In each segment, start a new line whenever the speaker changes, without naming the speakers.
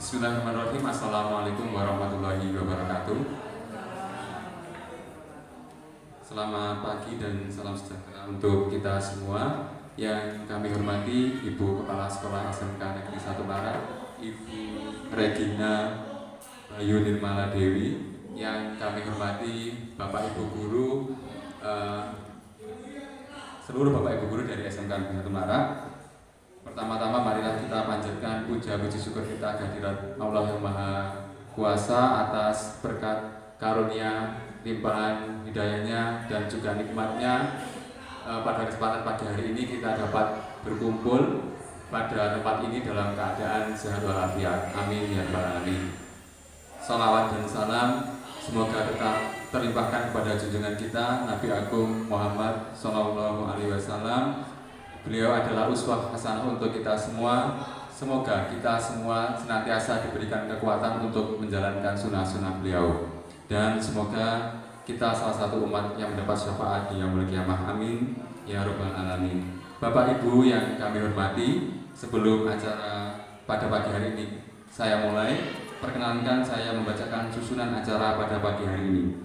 Bismillahirrahmanirrahim. Assalamualaikum warahmatullahi wabarakatuh. Selamat pagi dan salam sejahtera untuk kita semua. Yang kami hormati Ibu Kepala Sekolah SMK Negeri 1 Marak, Ibu Regina Bayu Nirmala Dewi. Yang kami hormati Bapak Ibu Guru, seluruh Bapak Ibu Guru dari SMK Negeri 1 Marak. Pertama-tama marilah kita panjatkan puja puji syukur kita kehadirat Allah yang Maha Kuasa atas berkat karunia, limpahan hidayahnya dan juga nikmatnya. Pada kesempatan pagi hari ini kita dapat berkumpul pada tempat ini dalam keadaan sehat walafiat. Amin ya rabbal alamin. Salawat dan salam semoga tetap terlimpahkan kepada junjungan kita Nabi Agung Muhammad Sallallahu Alaihi Wasallam. Beliau adalah uswah hasanah untuk kita semua. Semoga kita semua senantiasa diberikan kekuatan untuk menjalankan sunnah-sunnah beliau. Dan semoga kita salah satu umat yang mendapat syafaat di yaumul qiyamah. Amin ya rabbal alamin. Bapak Ibu yang kami hormati, sebelum acara pada pagi hari ini saya mulai, perkenankan saya membacakan susunan acara pada pagi hari ini.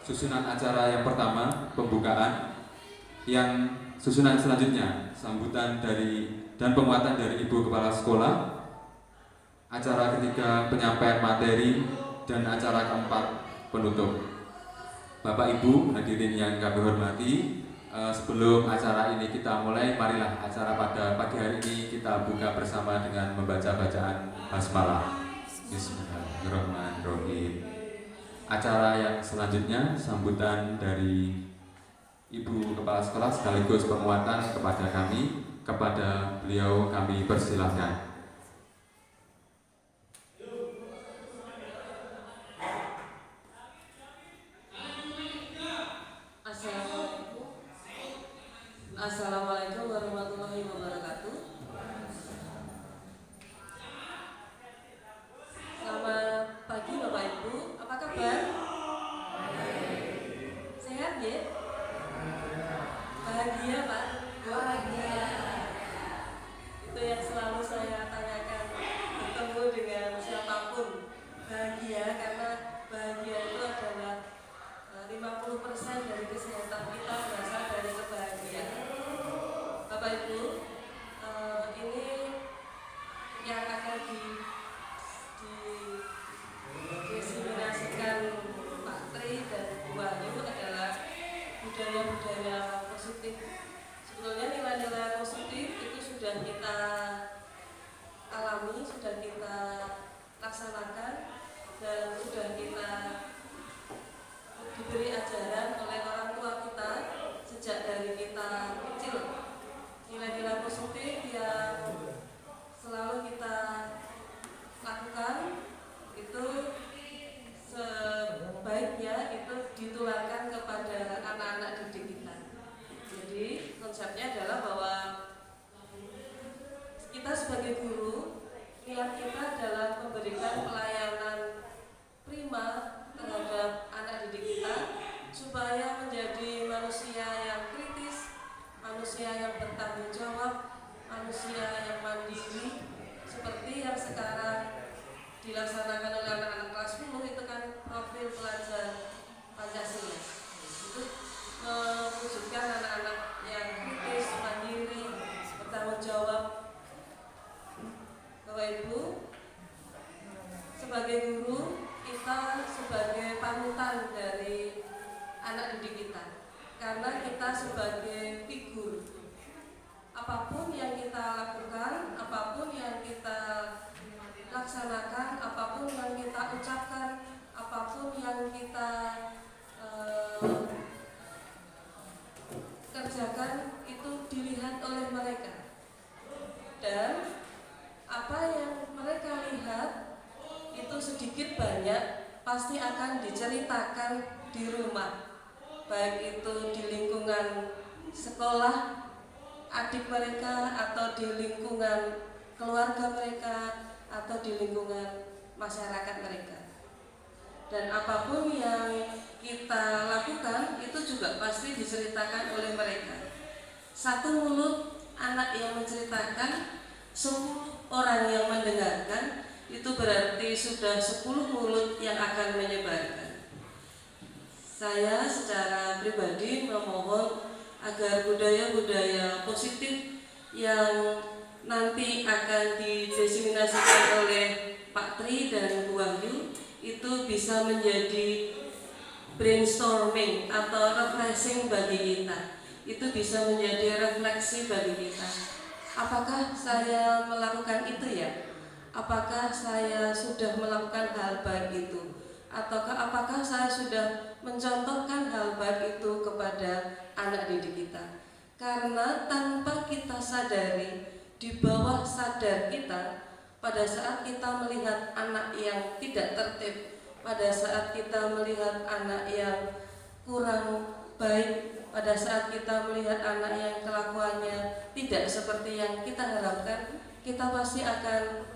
Susunan acara yang pertama, pembukaan. Yang susunan selanjutnya, sambutan dari dan penguatan dari Ibu Kepala Sekolah. Acara ketiga, penyampaian materi. Dan acara keempat, penutup. Bapak Ibu hadirin yang kami hormati, sebelum acara ini kita mulai, marilah acara pada pagi hari ini kita buka bersama dengan membaca bacaan basmalah. Bismillahirrahmanirrahim. Acara yang selanjutnya, sambutan dari Ibu Kepala Sekolah sekaligus penguatan kepada kami. Kepada beliau kami persilahkan.
Assalamualaikum warahmatullahi wabarakatuh. Selamat pagi Bapak Ibu, apa kabar? Sehat ya? Bahagia Pak? Bahagia. Itu yang selalu saya tanyakan bertemu dengan siapapun. Bahagia karena bahagia itu adalah 50% dari kesehatan kita berasal dari kebahagiaan. Bapak Ibu, ini yang akan disimulasikan Pak Tri dan Bu Wahyu adalah budaya-budaya positif. Sebetulnya nilai-nilai positif itu sudah kita alami, sudah kita laksanakan, dan sudah kita diberi ajaran oleh orang tua kita sejak dari kita kecil. Nilai-nilai positif yang selalu kita lakukan itu sebaiknya itu ditularkan kepada anak-anak didik kita. Jadi konsepnya adalah bahwa kita sebagai guru, niat kita adalah memberikan pelayanan prima terhadap anak didik kita supaya menjadi manusia yang kritis, manusia yang bertanggung jawab, manusia yang mandiri, seperti yang sekarang dilaksanakan oleh anak-anak kelas 10. Itu kan profil pelajar Pancasila. Itu mewujudkan anak-anak yang kritis, mandiri, bertanggung jawab. Bapak Ibu, sebagai guru, kita sebagai panutan dari anak didik kita, karena kita sebagai figur. Apapun yang kita lakukan, apapun yang kita laksanakan, apapun yang kita ucapkan, apapun yang kita kerjakan, itu dilihat oleh mereka. Dan apa yang mereka lihat itu sedikit banyak pasti akan diceritakan di rumah, baik itu di lingkungan sekolah adik mereka, atau di lingkungan keluarga mereka, atau di lingkungan masyarakat mereka. Dan apapun yang kita lakukan itu juga pasti diceritakan oleh mereka. Satu mulut anak yang menceritakan, semua orang yang mendengarkan itu berarti sudah 10 mulut yang akan menyebarkan. Saya secara pribadi memohon agar budaya-budaya positif yang nanti akan didiseminasikan oleh Pak Tri dan Bu Wahyu itu bisa menjadi brainstorming atau refreshing bagi kita. Itu bisa menjadi refleksi bagi kita. Apakah saya melakukan itu ya? Apakah saya sudah melakukan hal baik itu? Ataukah apakah saya sudah mencontohkan hal baik itu kepada anak didik kita? Karena tanpa kita sadari, di bawah sadar kita, pada saat kita melihat anak yang tidak tertib, pada saat kita melihat anak yang kurang baik, pada saat kita melihat anak yang kelakuannya tidak seperti yang kita harapkan, kita pasti akan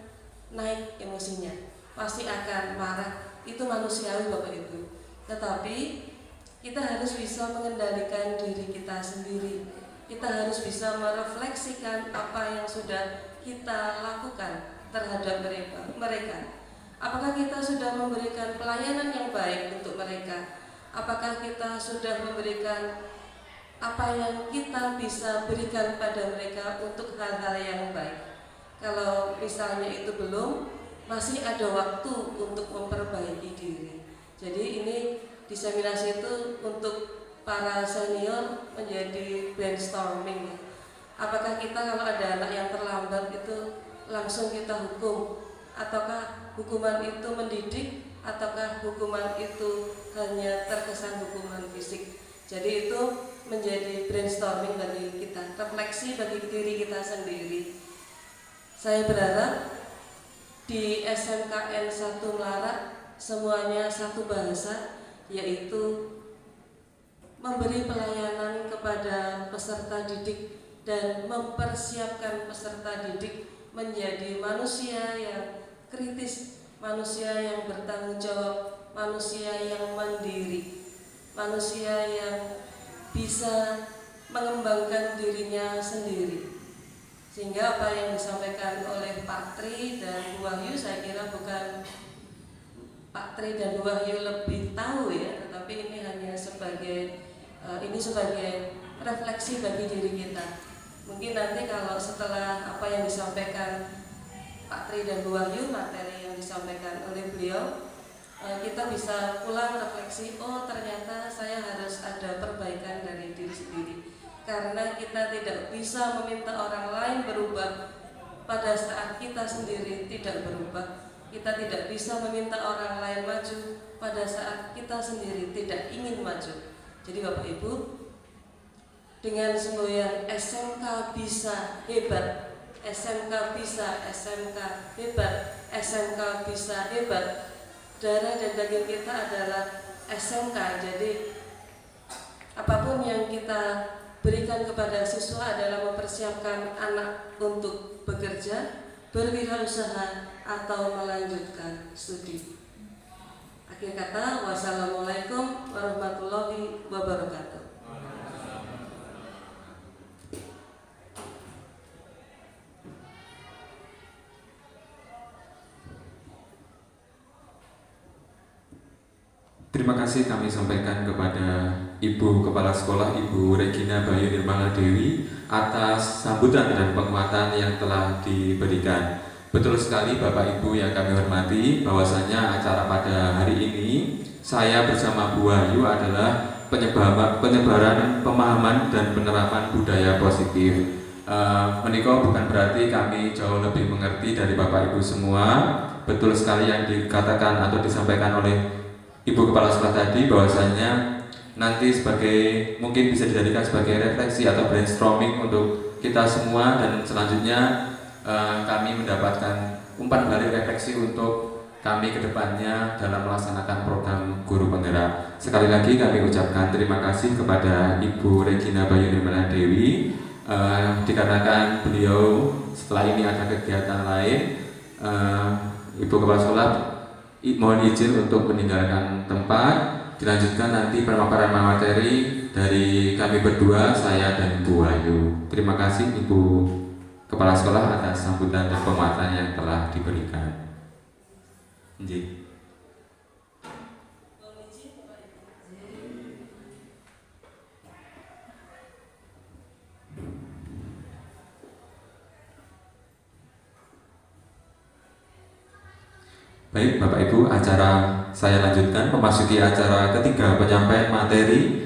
naik emosinya, pasti akan marah. Itu manusiawi Bapak Ibu. Tetapi kita harus bisa mengendalikan diri kita sendiri. Kita harus bisa merefleksikan apa yang sudah kita lakukan terhadap mereka. Apakah kita sudah memberikan pelayanan yang baik untuk mereka? Apakah kita sudah memberikan apa yang kita bisa berikan pada mereka untuk hal-hal yang baik? Kalau misalnya itu belum, masih ada waktu untuk memperbaiki diri. Jadi ini diseminasi itu untuk para senior menjadi brainstorming. Apakah kita kalau ada anak yang terlambat itu langsung kita hukum? Ataukah hukuman itu mendidik? Ataukah hukuman itu hanya terkesan hukuman fisik? Jadi itu menjadi brainstorming bagi kita, refleksi bagi diri kita sendiri. Saya berharap di SMKN 1 Melarak semuanya satu bahasa, yaitu memberi pelayanan kepada peserta didik dan mempersiapkan peserta didik menjadi manusia yang kritis, manusia yang bertanggung jawab, manusia yang mandiri, manusia yang bisa mengembangkan dirinya sendiri. Sehingga apa yang disampaikan oleh Pak Tri dan Bu Wahyu, saya kira bukan Pak Tri dan Bu Wahyu lebih tahu ya, tetapi ini hanya sebagai refleksi bagi diri kita. Mungkin nanti kalau setelah apa yang disampaikan Pak Tri dan Bu Wahyu, materi yang disampaikan oleh beliau, kita bisa pulang refleksi, oh ternyata saya harus ada perbaikan dari diri sendiri. Karena kita tidak bisa meminta orang lain berubah pada saat kita sendiri tidak berubah. Kita tidak bisa meminta orang lain maju pada saat kita sendiri tidak ingin maju. Jadi Bapak Ibu, dengan semboyan SMK bisa hebat, SMK bisa, SMK hebat, SMK bisa hebat, darah dan daging kita adalah SMK. Jadi apapun yang kita berikan kepada siswa adalah mempersiapkan anak untuk bekerja, berwirausaha, atau melanjutkan studi. Akhir kata, wassalamualaikum warahmatullahi wabarakatuh.
Terima kasih kami sampaikan kepada Ibu Kepala Sekolah, Ibu Regina Bayu Nirmala Dewi atas sambutan dan penguatan yang telah diberikan. Betul sekali Bapak Ibu yang kami hormati, bahwasanya acara pada hari ini saya bersama Bu Wahyu adalah penyebaran pemahaman dan penerapan budaya positif. Menikah bukan berarti kami jauh lebih mengerti dari Bapak Ibu semua. Betul sekali yang dikatakan atau disampaikan oleh Ibu Kepala Sekolah tadi, bahwasanya nanti mungkin bisa dijadikan sebagai refleksi atau brainstorming untuk kita semua, dan selanjutnya kami mendapatkan umpan balik refleksi untuk kami ke depannya dalam melaksanakan program Guru Penggerak. Sekali lagi kami ucapkan terima kasih kepada Ibu Regina Bayu Nirmala Dewi, dikarenakan beliau setelah ini ada kegiatan lain. Ibu Kepala Sekolah mohon izin untuk meninggalkan tempat. Dilanjutkan nanti pemaparan materi dari kami berdua, saya dan Bu Wahyu. Terima kasih Ibu Kepala Sekolah atas sambutan dan penguatan yang telah diberikan. Nggih. Baik Bapak Ibu, acara saya lanjutkan memasuki acara ketiga, penyampaian materi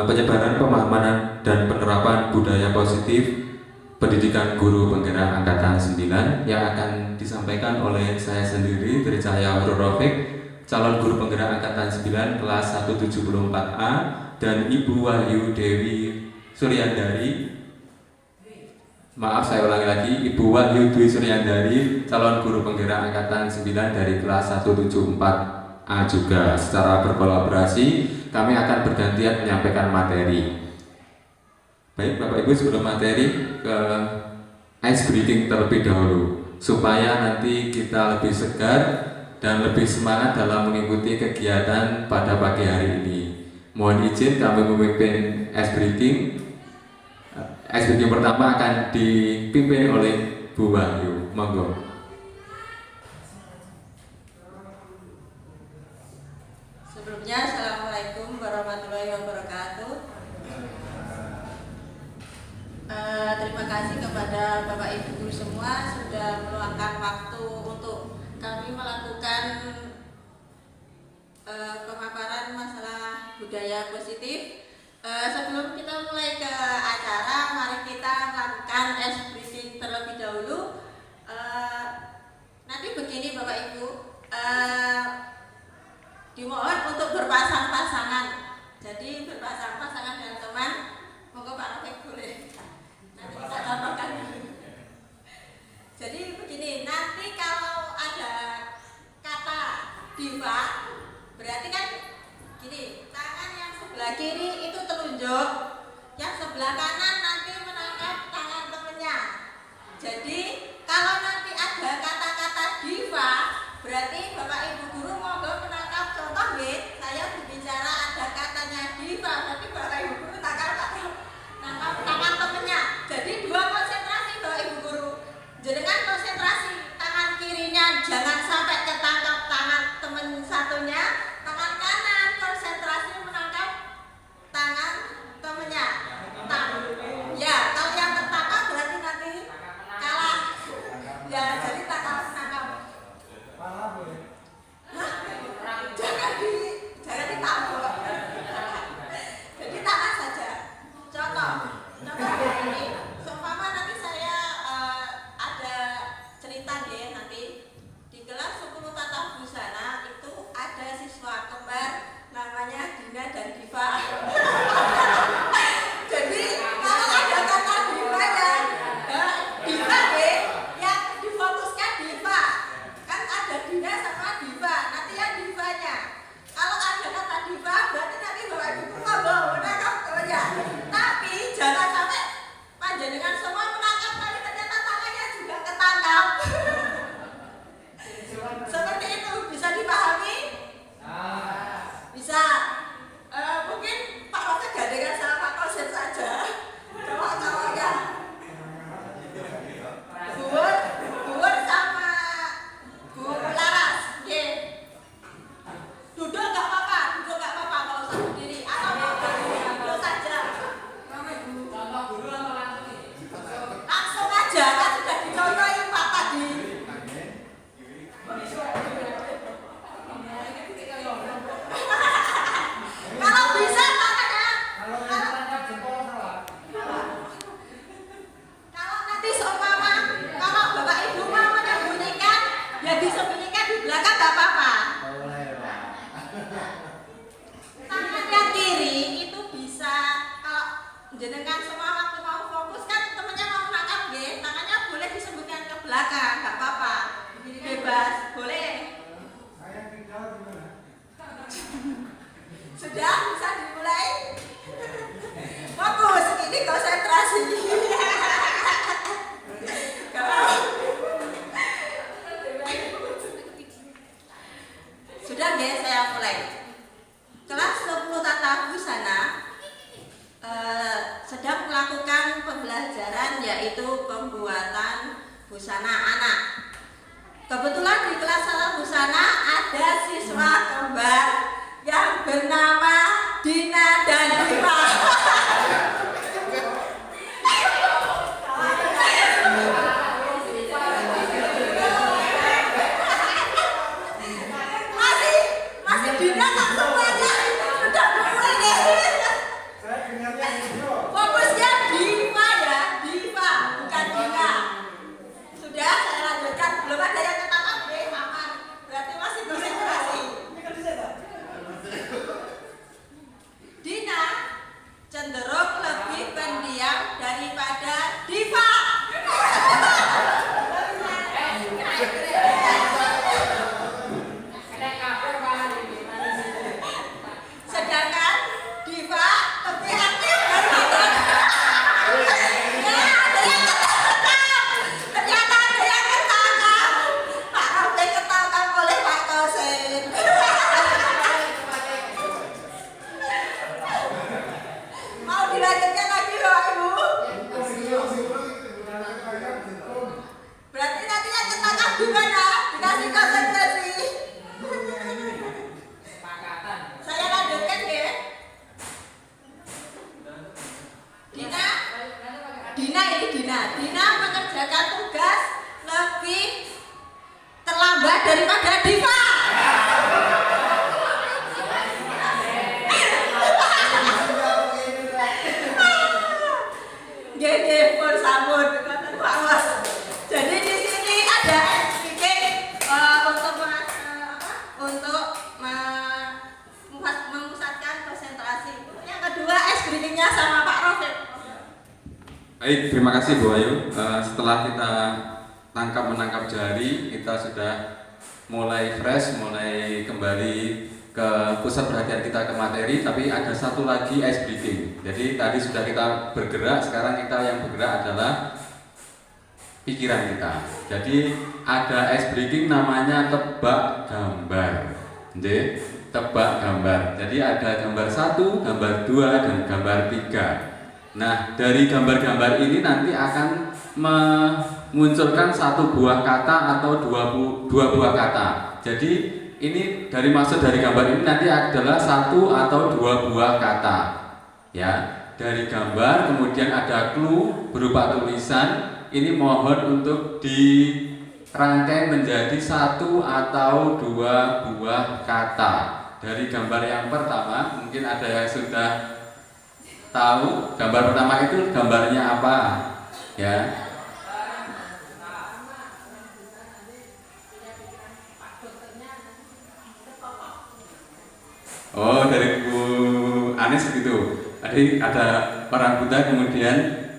penyebaran pemahaman dan penerapan budaya positif pendidikan guru penggerak angkatan 9 yang akan disampaikan oleh saya sendiri, Tricaya Rorofik, calon guru penggerak angkatan 9 kelas 174A, dan Ibu Wahyu Dewi Suryandari. Maaf, saya ulangi lagi, Ibu Wahyu Dwi Suryandari, calon guru penggerak angkatan 9 dari kelas 174A juga. Secara berkolaborasi, kami akan bergantian menyampaikan materi. Baik Bapak Ibu, sebelum materi ke ice breathing terlebih dahulu, supaya nanti kita lebih segar dan lebih semangat dalam mengikuti kegiatan pada pagi hari ini. Mohon izin kami memimpin ice breathing. Ice breathing pertama akan dipimpin oleh Bu Wahyu. Monggo.
Sebelumnya, Assalamualaikum warahmatullahi wabarakatuh. Terima kasih kepada Bapak Ibu guru semua sudah meluangkan waktu untuk kami melakukan pemaparan masalah budaya positif. Sebelum kita mulai ke acara, mari kita melakukan ice breathing terlebih dahulu. Nanti begini Bapak Ibu, dimohon untuk berpasang-pasangan. Jadi berpasang-pasangan dengan teman. Monggo Pak Rafiq boleh. Nanti kita contohkan. Jadi begini, nanti kalau ada kata diva, berarti kan gini, tangan yang sebelah kiri itu telunjuk, yang sebelah kanan nanti menangkap tangan temennya. Jadi kalau nanti ada kata-kata diva, berarti Bapak Ibu guru monggo menangkap contoh nggih. Saya berbicara ada katanya diva, berarti Bapak Ibu guru nangkap tangan temennya. Jadi dua konsentrasi Bapak Ibu guru. Jangan konsentrasi tangan kirinya jangan sampai ketangkap tangan temen satunya, tangan kanan konsentrasi menangkap tangan temennya. Ya, kalau yang tertangkap berarti nanti kalah. Ya, jadi tangkap. Jangan ditangkap. Jadi tangan saja. Contoh ini. Seumpama nanti saya ada cerita deh nanti di kelas 10 Tata Busana itu ada siswa kembar namanya Dina dan Diva. Jadi kalau ada kata diva ya diva deh, yang difokuskan diva. Kan ada Dina sama Diva, nanti yang divanya. Kalau ada kata diva berarti nanti Bapak Ibu monggo menangkap ya. Tapi jangan sampai panjenengan semua menangkap tapi ternyata tangannya juga ketangkap. Seperti itu bisa dipahami? Bisa. Mungkin
Sedangkan Diva lebih aktif dari itu. Ya, ada yang ketangkap. Ternyata ada yang ketangkap. Pak Rofi ketangkap oleh Pak Kosin. Mau dilanjutkan lagi loh Ibu. Berarti nanti yang ketangkap gimana? Dikasih konsentrasi. Saya lanjutkan ya. Dina mengerjakan tugas lebih terlambat daripada Diva. Gede pun sabun kata Pak Mas. Jadi di sini ada speaking untuk memusatkan konsentrasi. Yang kedua speakingnya sama Pak Rofi.
Baik, terima kasih Bu Ayu. Setelah kita menangkap jari, kita sudah mulai fresh, mulai kembali ke pusat perhatian kita ke materi. Tapi ada satu lagi ice breaking. Jadi tadi sudah kita bergerak, sekarang kita yang bergerak adalah pikiran kita. Jadi ada ice breaking namanya tebak gambar. Jadi tebak gambar. Jadi ada gambar 1, gambar 2, dan gambar 3. Nah, dari gambar-gambar ini nanti akan memunculkan satu buah kata atau dua buah kata. Jadi ini maksud dari gambar ini nanti adalah satu atau dua buah kata. Ya, dari gambar kemudian ada clue berupa tulisan. Ini mohon untuk dirangkai menjadi satu atau dua buah kata. Dari gambar yang pertama, mungkin ada yang sudah tahu gambar pertama itu gambarnya apa, ya? Oh, dari Bu Anis begitu. Jadi ada orang buta, kemudian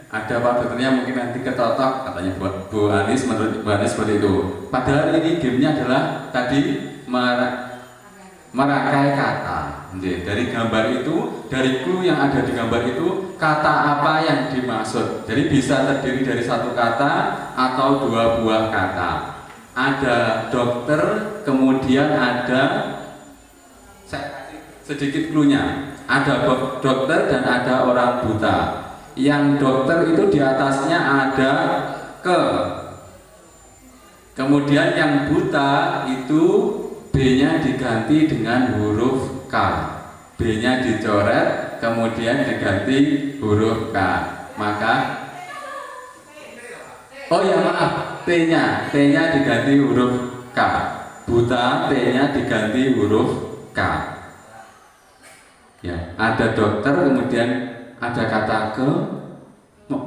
ada Pak dokternya, mungkin nanti ketotok katanya buat Bu Anis, menurut Bu Anis seperti itu. Padahal ini gamenya adalah tadi merangkai kata. Dari gambar itu, dari clue yang ada di gambar itu, kata apa yang dimaksud. Jadi bisa terdiri dari satu kata atau dua buah kata. Ada dokter, kemudian ada, saya kasih sedikit clue-nya. Ada dokter dan ada orang buta. Yang dokter itu di atasnya ada ke. Kemudian yang buta itu B-nya diganti dengan huruf K. B-nya dicoret, kemudian diganti huruf K. Maka, oh ya maaf, T-nya diganti huruf K. Buta, T-nya diganti huruf K. Ya, ada dokter, kemudian ada kata ke.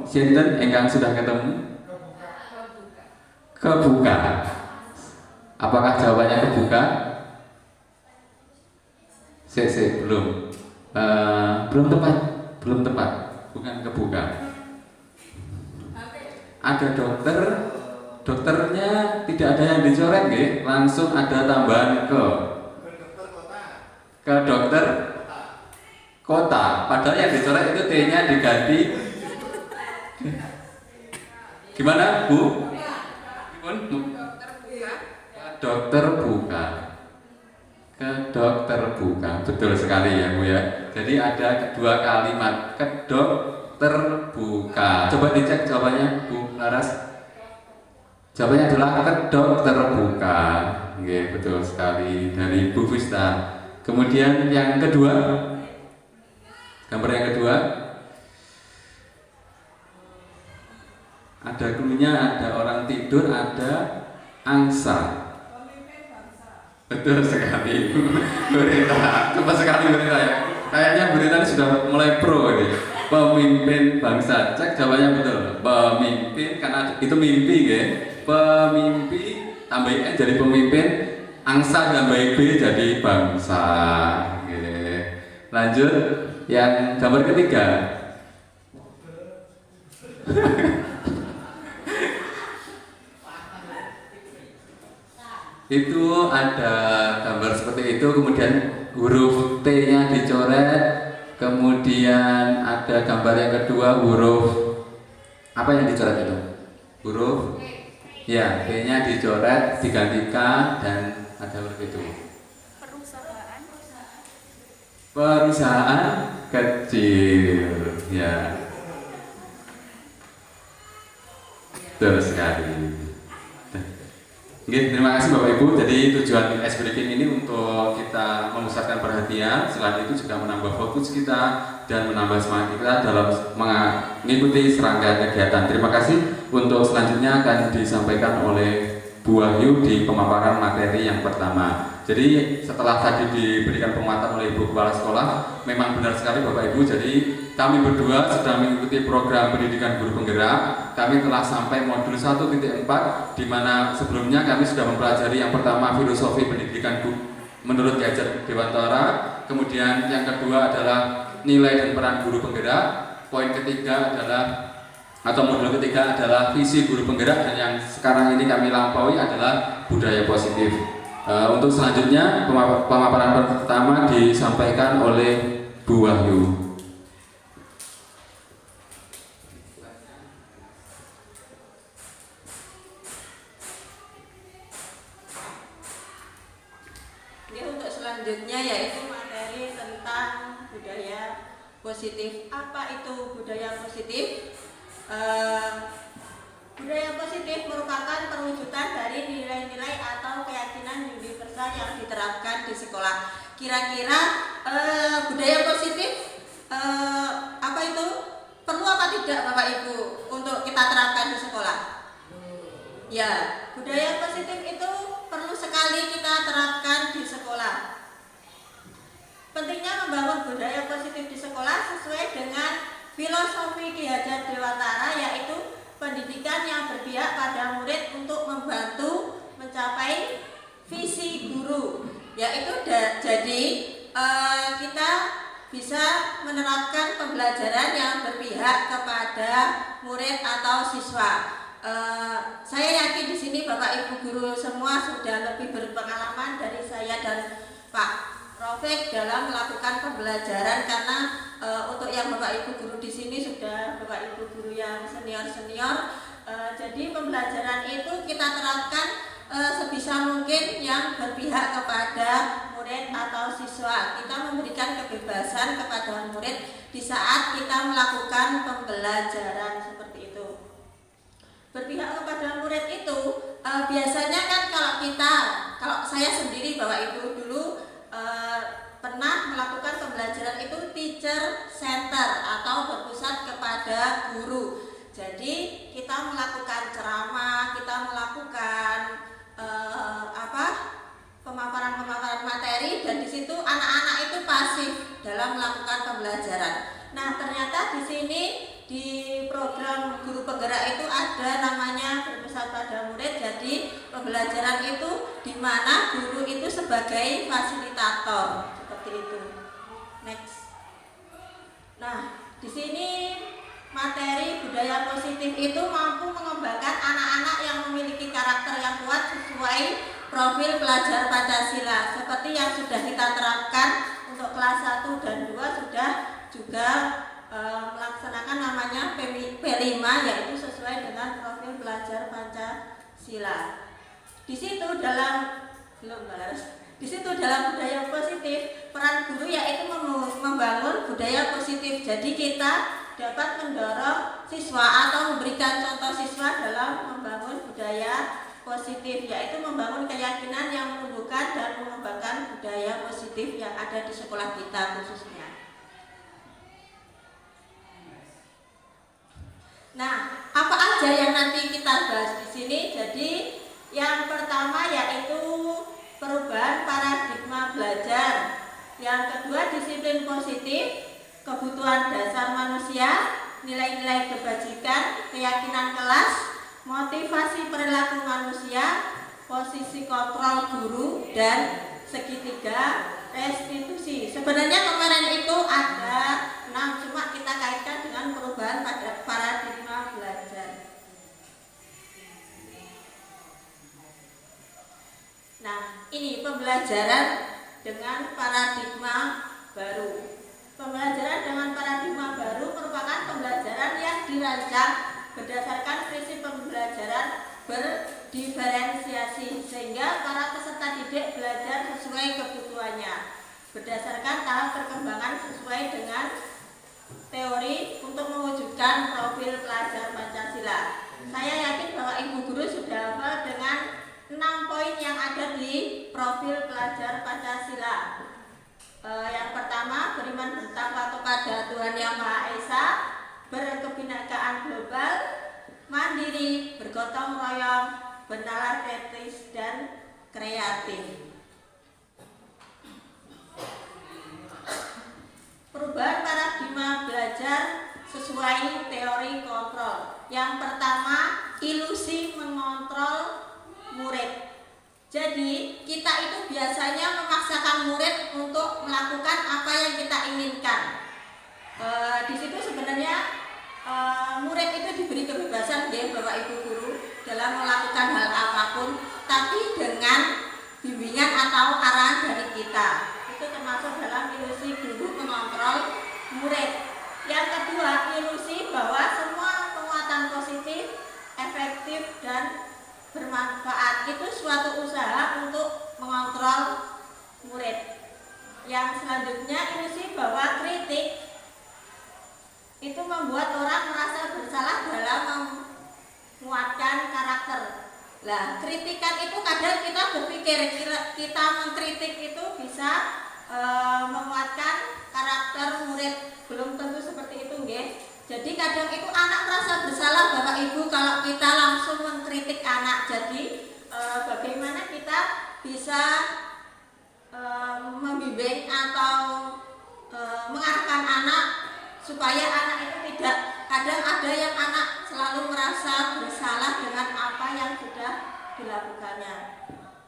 Sinten engkang sudah ketemu? Kebuka. Apakah jawabannya kebuka? Belum. Belum tepat. Bukan kebuka. Ada dokter, dokternya tidak ada yang dicoret, nggih. Langsung ada tambahan ke dokter kota. Padahal yang dicoret itu T-nya diganti. Gimana, Bu? Dokter buka. Ke dokter buka. Betul sekali ya Bu ya. Jadi ada kedua kalimat, ke dokter buka. Coba dicek jawabannya Bu Laras. Jawabannya adalah ke dokter buka. Oke, betul sekali dari Bu Vista. Kemudian yang kedua, gambar yang kedua, ada clue-nya, ada orang tidur, ada angsa. Betul sekali, Berita. Cepat sekali Berita ya. Kayaknya Berita ini sudah mulai pro ini. Pemimpin bangsa. Cek jawabannya betul. Pemimpin, karena itu mimpi ya. Pemimpi tambah N jadi pemimpin, angsa tambah B jadi bangsa. Oke. Lanjut yang gambar ketiga. itu ada gambar seperti itu, kemudian huruf T-nya dicoret, kemudian ada gambar yang kedua huruf apa yang dicoret itu? Huruf ya, T-nya dicoret, digantikan dan ada huruf itu. Perusahaan kecil, ya. Betul sekali. Oke, terima kasih Bapak Ibu. Jadi tujuan ice breaking ini untuk kita memusatkan perhatian, selain itu juga menambah fokus kita dan menambah semangat kita dalam mengikuti serangkaian kegiatan. Terima kasih. Untuk selanjutnya akan disampaikan oleh Bu Wahyu di pemaparan materi yang pertama. Jadi setelah tadi diberikan penguatan oleh Ibu Kepala Sekolah, memang benar sekali Bapak Ibu. Jadi kami berdua sedang mengikuti program pendidikan guru penggerak. Kami telah sampai modul 1.4, di mana sebelumnya kami sudah mempelajari yang pertama filosofi pendidikan menurut Gadget Dewantara. Kemudian yang kedua adalah nilai dan peran guru penggerak. Poin ketiga adalah modul ketiga adalah visi guru penggerak, dan yang sekarang ini kami lampaui adalah budaya positif. Untuk selanjutnya pemaparan pertama disampaikan oleh Bu Wahyu.
Untuk selanjutnya yaitu materi tentang budaya positif. Apa itu budaya positif? Budaya positif merupakan perwujudan dari nilai-nilai atau keyakinan universal yang diterapkan di sekolah. Kira-kira budaya positif apa itu? Perlu apa tidak Bapak Ibu untuk kita terapkan di sekolah? Ya, budaya positif itu perlu sekali kita terapkan di sekolah. Pentingnya membangun budaya positif di sekolah sesuai dengan filosofi Ki Hajar Dewantara, yaitu pendidikan yang berpihak pada murid untuk membantu mencapai visi guru, yaitu jadi kita bisa menerapkan pembelajaran yang berpihak kepada murid atau siswa. Saya yakin di sini Bapak Ibu guru semua sudah lebih berpengalaman dari saya dan Pak Rofik dalam melakukan pembelajaran, karena untuk yang Bapak Ibu guru di sini sudah Bapak Ibu guru yang senior. Jadi pembelajaran itu kita terapkan sebisa mungkin yang berpihak kepada murid atau siswa. Kita memberikan kebebasan kepada murid di saat kita melakukan pembelajaran seperti itu. Berpihak kepada murid itu biasanya kan kalau saya sendiri Bapak Ibu dulu pernah melakukan pembelajaran itu teacher center atau berpusat kepada guru. Jadi kita melakukan ceramah, kita melakukan pemaparan materi, dan di situ anak-anak itu pasif dalam melakukan pembelajaran. Nah, ternyata di sini di program guru penggerak itu ada namanya berpusat pada murid. Jadi pembelajaran itu di mana guru itu sebagai fasilitator, seperti itu. Next. Nah, di sini materi budaya positif itu mampu mengembangkan anak-anak yang memiliki karakter yang kuat sesuai profil pelajar Pancasila, seperti yang sudah kita terapkan untuk kelas 1 dan 2 sudah juga melaksanakan namanya P5, yaitu sesuai dengan profil pelajar Pancasila. Di situ dalam budaya positif, peran guru yaitu membangun budaya positif. Jadi kita dapat mendorong siswa atau memberikan contoh siswa dalam membangun budaya positif, yaitu membangun keyakinan yang menumbuhkan dan mengembangkan budaya positif yang ada di sekolah kita khususnya. Nah, apa aja yang nanti kita bahas di sini? Jadi yang pertama yaitu perubahan paradigma belajar. Yang kedua disiplin positif, kebutuhan dasar manusia, nilai-nilai kebajikan, keyakinan kelas, motivasi perilaku manusia, posisi kontrol guru, dan segitiga restitusi. Sebenarnya kemarin itu ada 6, cuma kita kaitkan dengan perubahan pada paradigma belajar. Nah, ini pembelajaran dengan paradigma baru. Pembelajaran dengan paradigma baru merupakan pembelajaran yang dirancang berdasarkan prinsip pembelajaran berdiferensiasi sehingga para peserta didik belajar sesuai kebutuhannya berdasarkan tahap perkembangan sesuai dengan teori untuk mewujudkan profil pelajar Pancasila. Saya yakin bahwa Ibu Guru sudah hafal dengan 6 poin yang ada di profil pelajar Pancasila. Yang pertama, beriman bertakwa kepada Tuhan Yang Maha Esa, berkebinekaan global, mandiri, bergotong royong, bernalar etis dan kreatif. Perubahan paradigma belajar sesuai teori kontrol. Yang pertama, ilusi mengontrol murid. Jadi, kita itu biasanya memaksakan murid untuk melakukan apa yang kita inginkan. Di situ sebenarnya murid itu diberi kebebasan ya Bapak Ibu Guru dalam melakukan hal apapun, tapi dengan bimbingan atau arahan dari kita. Itu termasuk dalam ilusi guru mengontrol murid. Yang kedua, ilusi bahwa semua penguatan positif, efektif dan bermanfaat itu suatu usaha untuk mengontrol murid. Yang selanjutnya, ilusi bahwa kritik itu membuat orang merasa bersalah dalam menguatkan karakter. Lah, kritikan itu kadang kita berpikir kita mengkritik itu bisa menguatkan karakter murid. Belum tentu seperti itu, nggih. Jadi kadang itu anak merasa bersalah Bapak Ibu kalau kita langsung mengkritik anak. Jadi bagaimana kita bisa membimbing atau mengarahkan anak supaya anak itu tidak, kadang ada yang anak selalu merasa bersalah dengan apa yang sudah dilakukannya.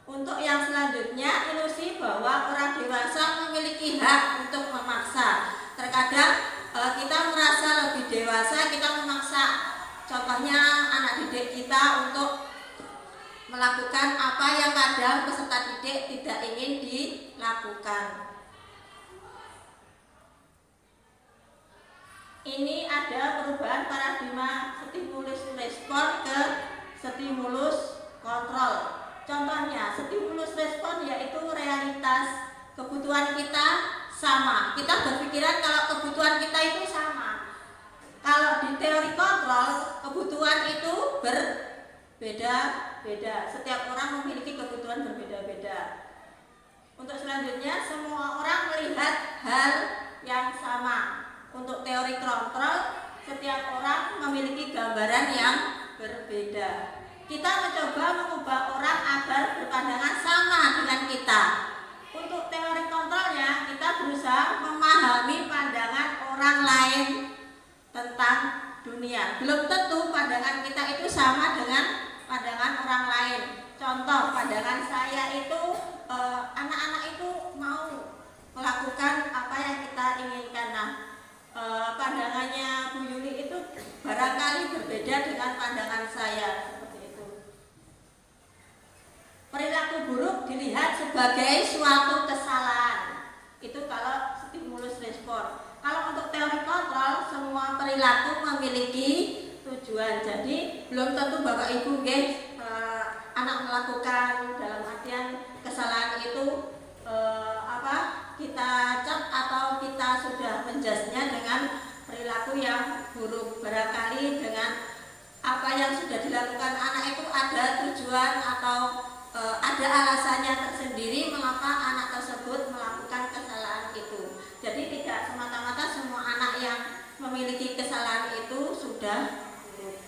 Untuk yang selanjutnya, ilusi bahwa orang dewasa memiliki hak untuk memaksa. Terkadang kita merasa lebih dewasa, kita memaksa contohnya anak didik kita untuk melakukan apa yang kadang peserta didik tidak ingin dilakukan. Ini ada perubahan paradigma stimulus respon ke stimulus kontrol. Contohnya, stimulus respon yaitu realitas kebutuhan kita sama. Kita berpikiran kalau kebutuhan kita itu sama. Kalau di teori kontrol, kebutuhan itu berbeda-beda. Setiap orang memiliki kebutuhan berbeda-beda. Untuk selanjutnya, semua orang melihat hal yang sama. Untuk teori kontrol, setiap orang memiliki gambaran yang berbeda. Kita mencoba mengubah orang agar berpandangan sama dengan kita. Untuk teori kontrolnya, kita berusaha memahami pandangan orang lain tentang dunia. Belum tentu pandangan kita itu sama dengan pandangan orang lain. Contoh, pandangan saya itu anak-anak itu mau melakukan apa yang kita inginkan. Nah, pandangannya Bu Yuli itu barangkali berbeda dengan pandangan saya. Perilaku buruk dilihat sebagai suatu kesalahan. Itu kalau stimulus respon. Kalau untuk teori kontrol, semua perilaku memiliki tujuan. Jadi belum tentu Bapak Ibu anak melakukan dalam artian kesalahan itu kita cap atau kita sudah menjudge-nya dengan perilaku yang buruk. Barangkali dengan apa yang sudah dilakukan anak itu ada tujuan atau ada alasannya tersendiri mengapa anak tersebut melakukan kesalahan itu. Jadi tidak semata-mata semua anak yang memiliki kesalahan itu sudah buruk.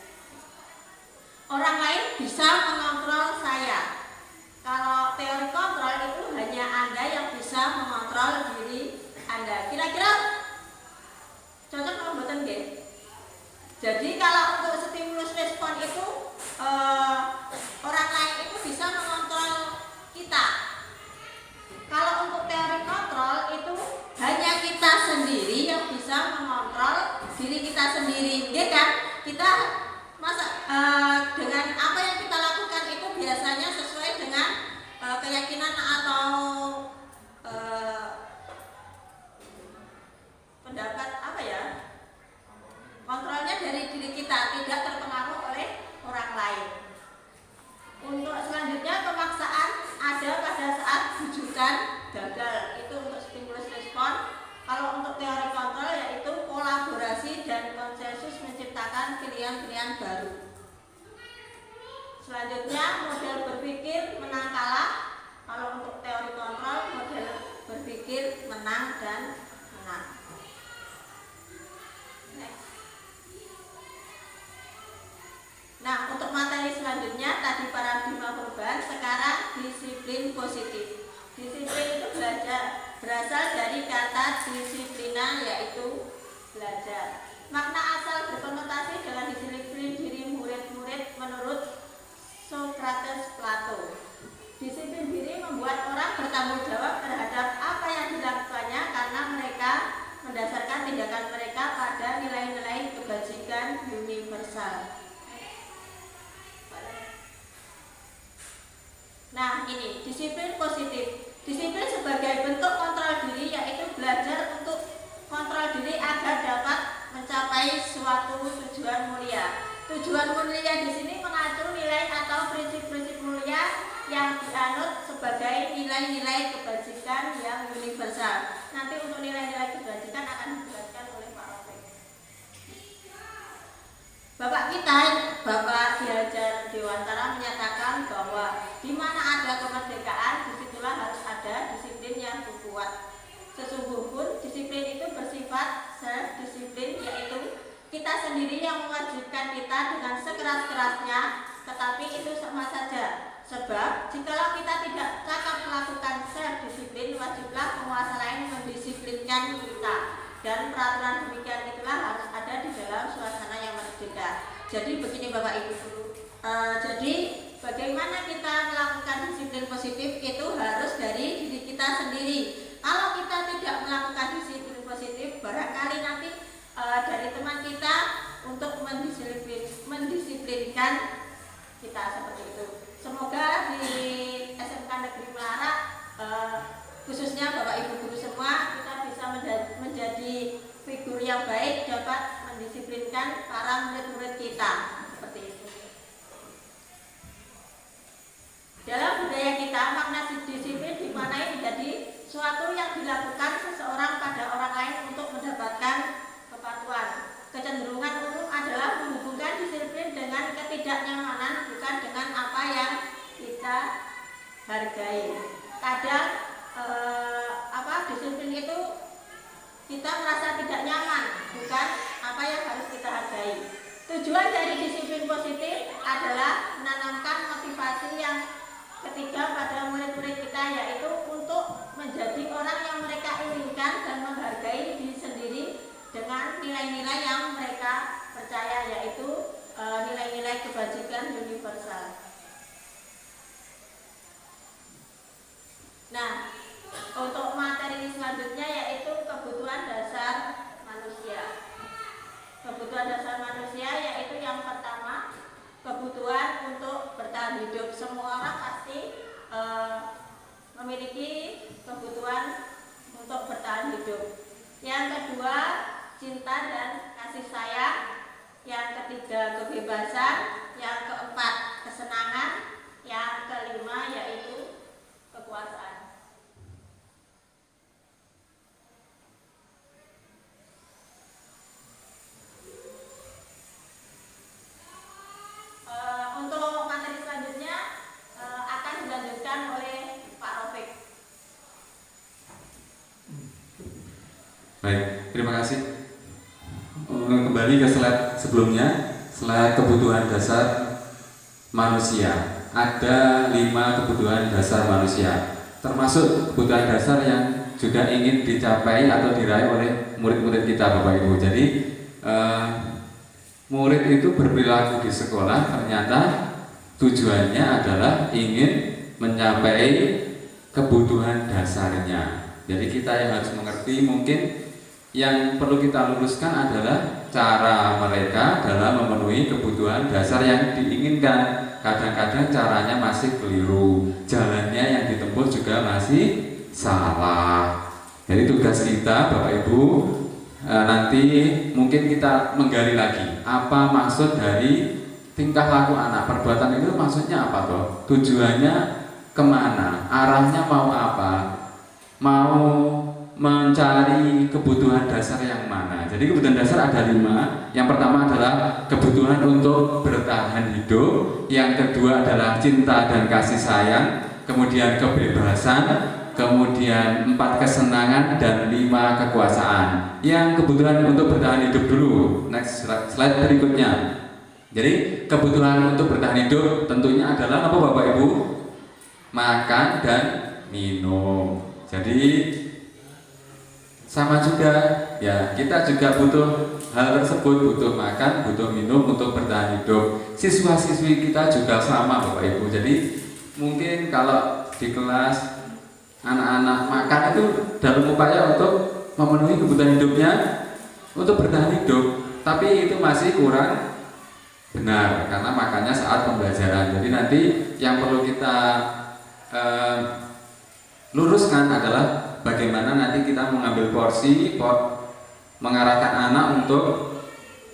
Orang lain bisa mengontrol saya. Kalau teori kontrol itu hanya Anda yang bisa mengontrol diri Anda. Kira-kira cocok atau mboten nggih? Jadi kalau untuk stimulus respon itu orang lain itu bisa mengontrol kita. Kalau dan gagal. Itu untuk stimulus respon. Kalau untuk teori kontrol yaitu kolaborasi dan konsensus menciptakan pilihan-pilihan baru. Selanjutnya model berpikir menang kalah. Kalau untuk teori kontrol model berpikir menang dan menang. Next. Nah, untuk materi selanjutnya tadi paradigma perubahan, sekarang disiplin positif. Disiplin itu berasal dari kata disiplina yaitu belajar. Makna asal berkonotasi dengan disiplin diri murid-murid menurut Socrates Plato. Disiplin diri membuat orang bertanggung jawab terhadap apa yang dilakukannya karena mereka mendasarkan tindakan mereka pada nilai-nilai kebajikan universal. Nah, ini disiplin positif. Disiplin sebagai bentuk kontrol diri yaitu belajar untuk kontrol diri agar dapat mencapai suatu tujuan mulia. Tujuan mulia di sini mengacu nilai atau prinsip-prinsip mulia yang dianut sebagai nilai-nilai kebajikan yang universal. Nanti untuk nilai-nilai kebajikan akan dijelaskan oleh Pak Rofik. Bapak kita, Bapak Ki Hajar Dewantara menyatakan bahwa di mana ada kemerdekaan, disitulah harus ada disiplin yang kuat. Sesungguhnya disiplin itu bersifat self-disiplin, yaitu kita sendiri yang mewajibkan kita dengan sekeras-kerasnya, tetapi itu sama saja. Sebab jikalau kita tidak cakap melakukan self-disiplin, wajiblah penguasa lain mendisiplinkan kita. Dan peraturan demikian itulah harus ada di dalam suasana yang merdeka. Jadi begini Bapak Ibu Guru, jadi bagaimana kita melakukan disiplin positif itu harus dari diri kita sendiri. Kalau kita tidak melakukan disiplin positif, barangkali nanti dari teman kita untuk mendisiplinkan kita seperti itu. Semoga di SMK Negeri Melarak, khususnya Bapak Ibu Guru semua, kita bisa menjadi figur yang baik, dapat mendisiplinkan para murid-murid kita seperti itu. Dalam budaya kita, makna disiplin dimaknai menjadi suatu yang dilakukan seseorang pada orang lain untuk mendapatkan kepatuhan. Kecenderungan umum adalah menghubungkan disiplin dengan ketidaknyamanan, bukan dengan apa yang kita hargai. Kadang disiplin itu kita merasa tidak nyaman, bukan apa yang harus kita hargai. Tujuan dari disiplin positif adalah menanamkan motivasi yang ketiga pada murid-murid kita, yaitu untuk menjadi orang yang mereka inginkan dan menghargai diri sendiri dengan nilai-nilai yang mereka percaya, yaitu nilai-nilai kebajikan universal. Nah, untuk materi selanjutnya yaitu kebutuhan dasar manusia. Kebutuhan dasar manusia yaitu yang pertama, kebutuhan untuk bertahan hidup. Semua orang pasti memiliki kebutuhan untuk bertahan hidup. Yang kedua, cinta dan kasih sayang. Yang ketiga, kebebasan. Yang keempat, kesenangan. Yang kelima yaitu kekuasaan. Untuk materi selanjutnya akan dilanjutkan oleh Pak Rofik.
Baik, terima kasih. Kembali ke slide sebelumnya, slide kebutuhan dasar manusia. Ada 5 kebutuhan dasar manusia, termasuk kebutuhan dasar yang juga ingin dicapai atau diraih oleh murid-murid kita, Bapak Ibu. Jadi murid itu berperilaku di sekolah ternyata tujuannya adalah ingin mencapai kebutuhan dasarnya. Jadi kita yang harus mengerti, mungkin yang perlu kita luruskan adalah cara mereka dalam memenuhi kebutuhan dasar yang diinginkan. Kadang-kadang caranya masih keliru, jalannya yang ditempuh juga masih salah. Jadi tugas kita Bapak Ibu, nanti mungkin kita menggali lagi apa maksud dari tingkah laku anak. Perbuatan itu maksudnya apa toh? Tujuannya kemana, arahnya mau apa, mau mencari kebutuhan dasar yang mana. Jadi kebutuhan dasar ada 5. Yang pertama adalah kebutuhan untuk bertahan hidup, yang kedua adalah cinta dan kasih sayang, kemudian kebebasan, kemudian 4 kesenangan, dan 5 kekuasaan. Yang kebutuhan untuk bertahan hidup dulu, next slide berikutnya. Jadi kebutuhan untuk bertahan hidup tentunya adalah apa Bapak Ibu? Makan dan minum. Jadi sama juga ya, kita juga butuh hal tersebut, butuh makan, butuh minum untuk bertahan hidup. Siswa-siswi kita juga sama Bapak Ibu. Jadi mungkin kalau di kelas anak-anak makan itu dalam upaya untuk memenuhi kebutuhan hidupnya untuk bertahan hidup, tapi itu masih kurang benar karena makannya saat pembelajaran. Jadi nanti yang perlu kita luruskan adalah bagaimana nanti kita mengambil porsi, mengarahkan anak untuk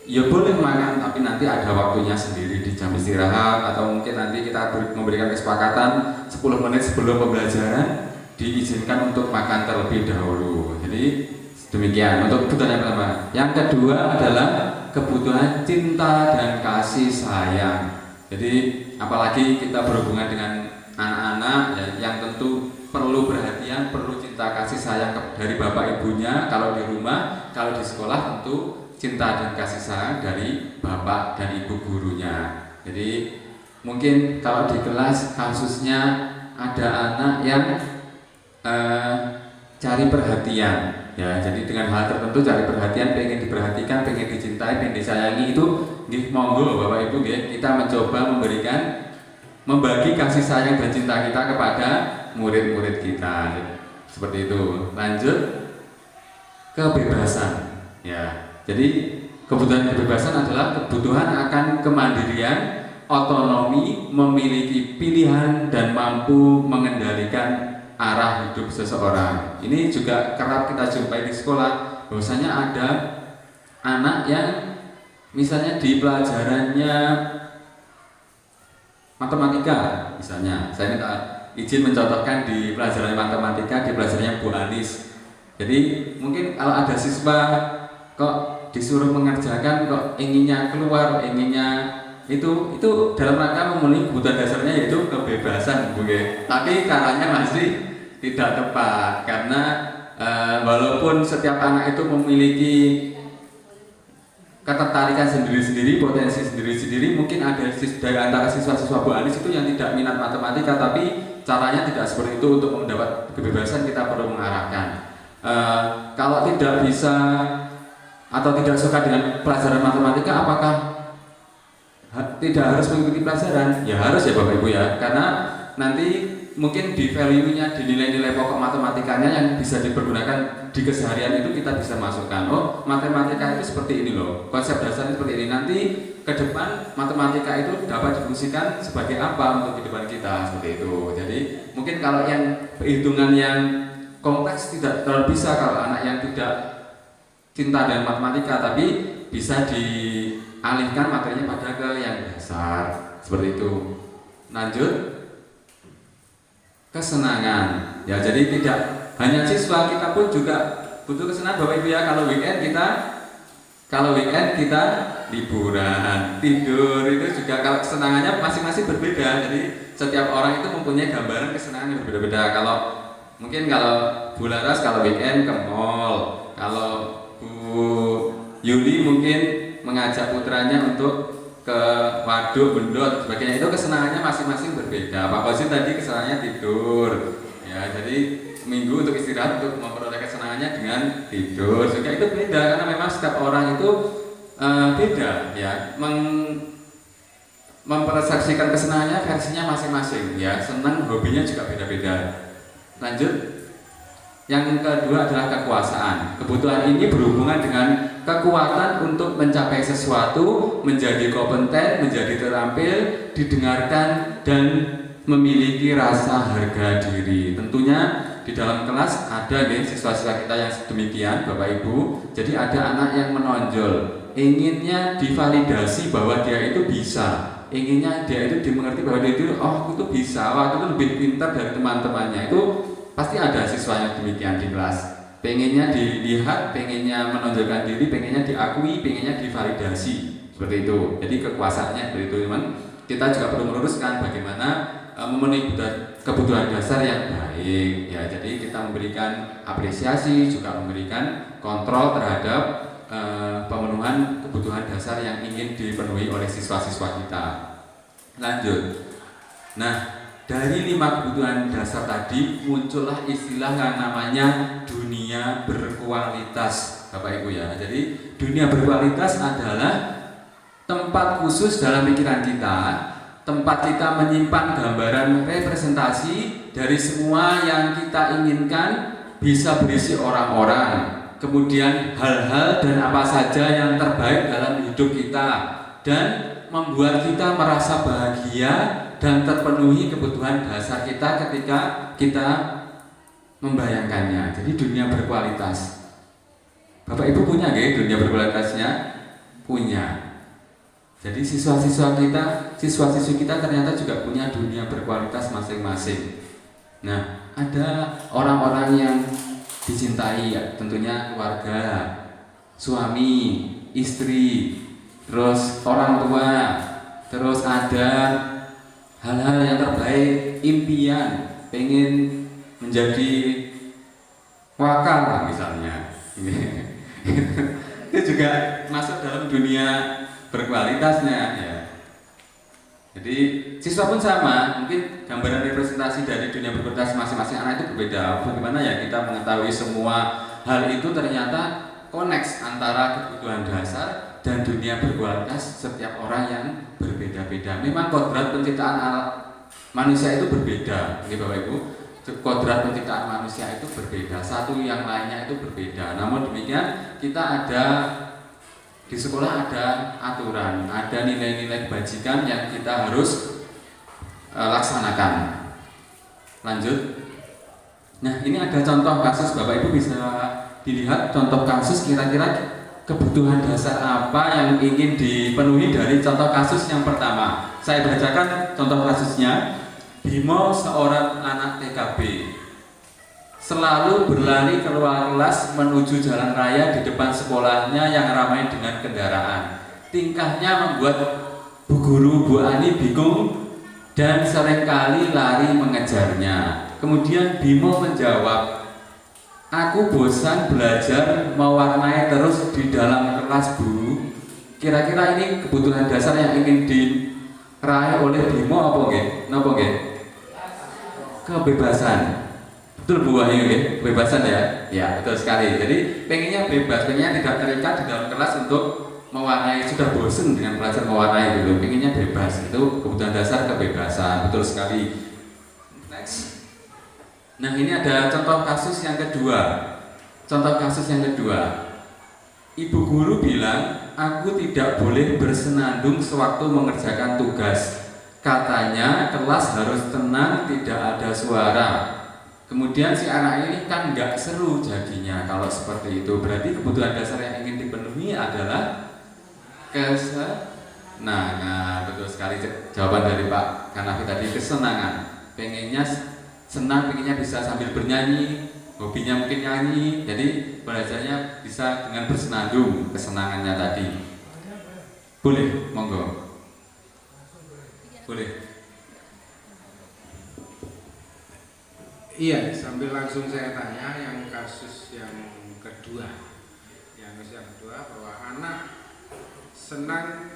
ya boleh makan, tapi nanti ada waktunya sendiri di jam istirahat, atau mungkin nanti kita memberikan kesepakatan 10 menit sebelum pembelajaran diizinkan untuk makan terlebih dahulu. Jadi demikian untuk kebutuhan yang pertama. Yang kedua adalah kebutuhan cinta dan kasih sayang. Jadi apalagi kita berhubungan dengan anak-anak ya, yang tentu perlu perhatian, perlu cinta kasih sayang dari bapak ibunya kalau di rumah, kalau di sekolah tentu cinta dan kasih sayang dari bapak dan ibu gurunya. Jadi mungkin kalau di kelas kasusnya ada anak yang cari perhatian ya, jadi dengan hal tertentu cari perhatian, pengen diperhatikan, pengen dicintai, pengen disayangi, itu monggo bapak ibu kita mencoba membagi kasih sayang dan cinta kita kepada murid-murid kita seperti itu. Lanjut, kebebasan ya. Jadi kebutuhan kebebasan adalah kebutuhan akan kemandirian, otonomi, memiliki pilihan dan mampu mengendalikan arah hidup seseorang. Ini juga kerap kita jumpai di sekolah, bahwasanya ada anak yang misalnya di pelajarannya matematika misalnya, saya minta izin mencontohkan di pelajaran matematika, di pelajarannya Bu Anis. Jadi mungkin kalau ada siswa kok disuruh mengerjakan kok inginnya keluar, inginnya itu dalam rangka memenuhi kebutuhan dasarnya yaitu kebebasan, tapi caranya masih tidak tepat karena walaupun setiap anak itu memiliki ketertarikan sendiri-sendiri, potensi sendiri-sendiri, mungkin ada dari antara siswa-siswa Bu Anis itu yang tidak minat matematika, tapi caranya tidak seperti itu. Untuk mendapat kebebasan kita perlu mengarahkan. Kalau tidak bisa atau tidak suka dengan pelajaran matematika, apakah tidak harus mengikuti pelajaran? Ya harus ya Bapak Ibu ya, karena nanti mungkin di value-nya, di nilai-nilai pokok matematikanya yang bisa dipergunakan di keseharian itu kita bisa masukkan. Oh, matematika itu seperti ini loh, konsep dasarnya seperti ini. Nanti ke depan matematika itu dapat difungsikan sebagai apa untuk kehidupan kita, seperti itu. Jadi mungkin kalau yang perhitungan yang kompleks tidak terlalu bisa kalau anak yang tidak cinta dengan matematika, tapi bisa dialihkan materinya pada ke yang dasar, seperti itu. Lanjut, kesenangan ya. Jadi tidak hanya siswa, kita pun juga butuh kesenangan Bapak Ibu ya. Kalau weekend kita liburan, tidur, itu juga kalau kesenangannya masing-masing berbeda. Jadi setiap orang itu mempunyai gambaran kesenangan yang berbeda-beda. Kalau Bu Laras kalau weekend ke mall, kalau Bu Yuli mungkin mengajak putranya untuk ke waduk, bendot, sebagainya. Itu kesenangannya masing-masing berbeda. Pak Kosin tadi kesenangannya tidur ya, jadi minggu untuk istirahat, untuk memperoleh kesenangannya dengan tidur juga itu beda, karena memang setiap orang itu beda ya, mempersepsikan kesenangannya versinya masing-masing ya. Senang, hobinya juga beda-beda. Lanjut, yang kedua adalah kekuasaan. Kebutuhan ini berhubungan dengan kekuatan untuk mencapai sesuatu, menjadi kompeten, menjadi terampil, didengarkan, dan memiliki rasa harga diri. Tentunya di dalam kelas ada siswa-siswa kita yang demikian Bapak Ibu. Jadi ada anak yang menonjol, inginnya divalidasi bahwa dia itu bisa, inginnya dia itu dimengerti bahwa dia itu oh aku tuh bisa, oh, aku tuh lebih pintar dari teman-temannya. Itu pasti ada siswa yang demikian di kelas. Pengennya dilihat, pengennya menonjolkan diri, pengennya diakui, pengennya divalidasi seperti itu. Jadi kekuasaannya seperti itu, teman. Kita juga perlu meluruskan bagaimana memenuhi kebutuhan dasar yang baik. Ya, jadi kita memberikan apresiasi, juga memberikan kontrol terhadap pemenuhan kebutuhan dasar yang ingin dipenuhi oleh siswa-siswa kita. Lanjut. Nah, dari 5 kebutuhan dasar tadi muncullah istilah yang namanya dunia berkualitas, Bapak Ibu ya. Jadi dunia berkualitas adalah tempat khusus dalam pikiran kita, tempat kita menyimpan gambaran representasi dari semua yang kita inginkan bisa berisi orang-orang, kemudian hal-hal dan apa saja yang terbaik dalam hidup kita, dan membuat kita merasa bahagia dan terpenuhi kebutuhan dasar kita ketika kita membayangkannya. Jadi dunia berkualitas. Bapak Ibu punya nggak dunia berkualitasnya? Punya. Jadi siswa-siswa kita, siswa-siswi kita ternyata juga punya dunia berkualitas masing-masing. Nah, ada orang-orang yang dicintai ya, tentunya keluarga, suami, istri, terus orang tua, terus ada hal-hal yang terbaik, impian, pengen menjadi wakal misalnya. Itu juga masuk dalam dunia berkualitasnya ya. Jadi siswa pun sama, mungkin gambaran representasi dari dunia berkualitas masing-masing anak itu berbeda. Bagaimana ya kita mengetahui semua hal itu ternyata koneks antara kebutuhan dasar dan dunia berkualitas setiap orang yang berbeda-beda. Memang kodrat penciptaan manusia itu berbeda, ini Bapak Ibu. Kodrat penciptaan manusia itu berbeda, satu yang lainnya itu berbeda. Namun demikian kita ada di sekolah ada aturan, ada nilai-nilai kebajikan yang kita harus laksanakan. Lanjut. Nah, ini ada contoh kasus, Bapak Ibu bisa dilihat contoh kasus kira-kira kebutuhan dasar apa yang ingin dipenuhi dari contoh kasus yang pertama. Saya bacakan contoh kasusnya. Bimo, seorang anak TKB, selalu berlari keluar kelas menuju jalan raya di depan sekolahnya yang ramai dengan kendaraan. Tingkahnya membuat Bu Guru Bu Ani bingung dan seringkali lari mengejarnya. Kemudian Bimo menjawab, "Aku bosan belajar mewarnai terus di dalam kelas, Bu." Kira-kira ini kebutuhan dasar yang ingin diraih oleh Bimo apa nggih? Napa nggih? Kebebasan. Betul Bu Wahyu nggih? Kebebasan ya? Ya, betul sekali. Jadi pengennya bebas, pengennya tidak terikat di dalam kelas untuk mewarnai, sudah bosan dengan belajar mewarnai dulu, pengennya bebas. Itu kebutuhan dasar kebebasan. Betul sekali. Next. Nah, ini ada contoh kasus yang kedua. Contoh kasus yang kedua. Ibu guru bilang, "Aku tidak boleh bersenandung sewaktu mengerjakan tugas. Katanya kelas harus tenang, tidak ada suara." Kemudian si anak ini kan nggak seru jadinya kalau seperti itu. Berarti kebutuhan dasar yang ingin dipenuhi adalah kesenangan. Betul sekali jawaban dari Pak Kanafi tadi, kesenangan. Pengennya senang, pengennya bisa sambil bernyanyi, hobinya mungkin nyanyi, jadi belajarnya bisa dengan bersenandung, kesenangannya tadi. Boleh, monggo. Boleh.
Iya, sambil langsung saya tanya yang kasus yang kedua. Yang kasus yang kedua bahwa anak senang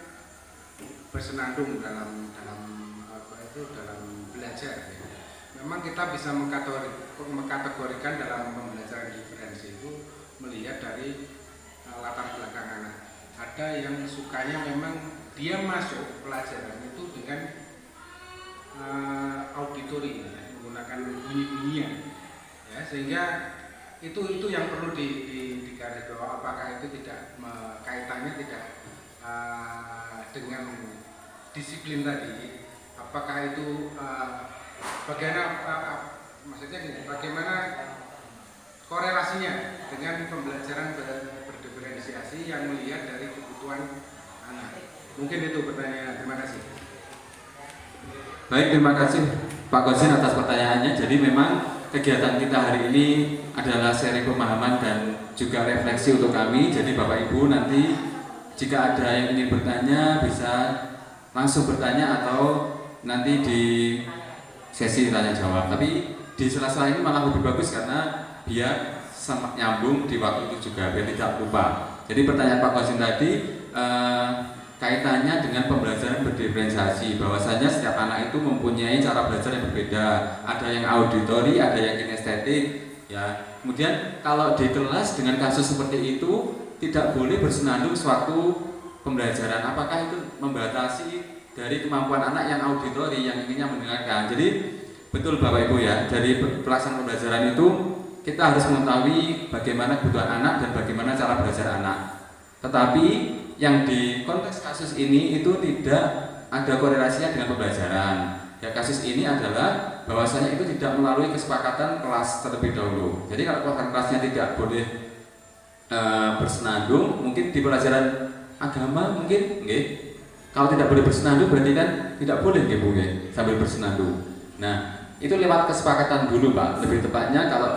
bersenandung dalam belajar. Ya. Memang kita bisa mengkategorikan dalam pembelajaran diferensi itu melihat dari latar belakang anak. Ada yang sukanya memang dia masuk pelajaran itu dengan auditori, ya, menggunakan bunyi-bunyian, ya, sehingga itu yang perlu digaris bahwa apakah itu tidak kaitannya tidak dengan disiplin tadi, apakah itu bagaimana korelasinya dengan pembelajaran berdiferensiasi yang melihat dari kebutuhan anak. Mungkin itu pertanyaan. Terima kasih.
Baik, terima kasih Pak Kozin atas pertanyaannya. Jadi memang kegiatan kita hari ini adalah sharing pemahaman dan juga refleksi untuk kami. Jadi Bapak Ibu nanti jika ada yang ingin bertanya bisa langsung bertanya atau nanti di sesi tanya jawab. Tapi di sela-sela ini malah lebih bagus karena biar sama nyambung di waktu itu juga biar tidak lupa. Jadi pertanyaan Pak Kozin tadi kaitannya dengan pembelajaran berdiferensiasi, bahwasanya setiap anak itu mempunyai cara belajar yang berbeda. Ada yang auditori, ada yang kinestetik, ya. Kemudian kalau di kelas dengan kasus seperti itu tidak boleh bersenandung suatu pembelajaran. Apakah itu membatasi dari kemampuan anak yang auditori yang inginnya mendengarkan? Jadi betul Bapak Ibu ya, dari pelaksanaan pembelajaran itu kita harus mengetahui bagaimana kebutuhan anak dan bagaimana cara belajar anak. Tetapi yang di konteks kasus ini itu tidak ada korelasinya dengan pembelajaran. Ya, kasus ini adalah bahwasanya itu tidak melalui kesepakatan kelas terlebih dahulu. Jadi kalau kelasnya tidak boleh bersenandung, mungkin di pelajaran agama mungkin, nggih. Kalau tidak boleh bersenandung berarti kan tidak boleh nggih Bu nggih, sambil bersenandung. Nah, itu lewat kesepakatan dulu Pak. Lebih tepatnya kalau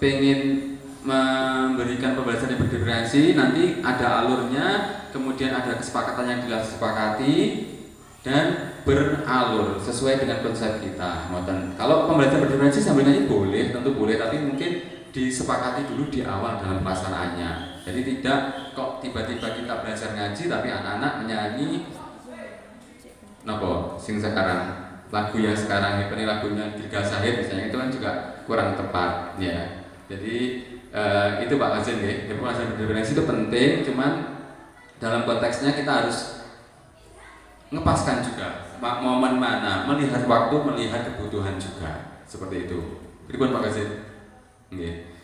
pengen memberikan pembelajaran yang berdiferensiasi nanti ada alurnya, kemudian ada kesepakatan yang disepakati dan beralur sesuai dengan konsep kita. Kalau pembelajaran berdiferensiasi sambil nyanyi boleh, tentu boleh, tapi mungkin disepakati dulu di awal dalam pelaksanaannya. Jadi tidak kok tiba-tiba kita belajar ngaji tapi anak-anak menyanyi nopo sing sekarang lagu yang sekarang ini lagunya Dirga Sahid misalnya, itu kan juga kurang tepat ya. Jadi itu Pak Kozin ya, pembelajaran berdiferensiasi itu penting, cuman dalam konteksnya kita harus ngepaskan juga momen mana, melihat waktu, melihat kebutuhan juga, seperti itu. Pripun Pak Kozin? Oke.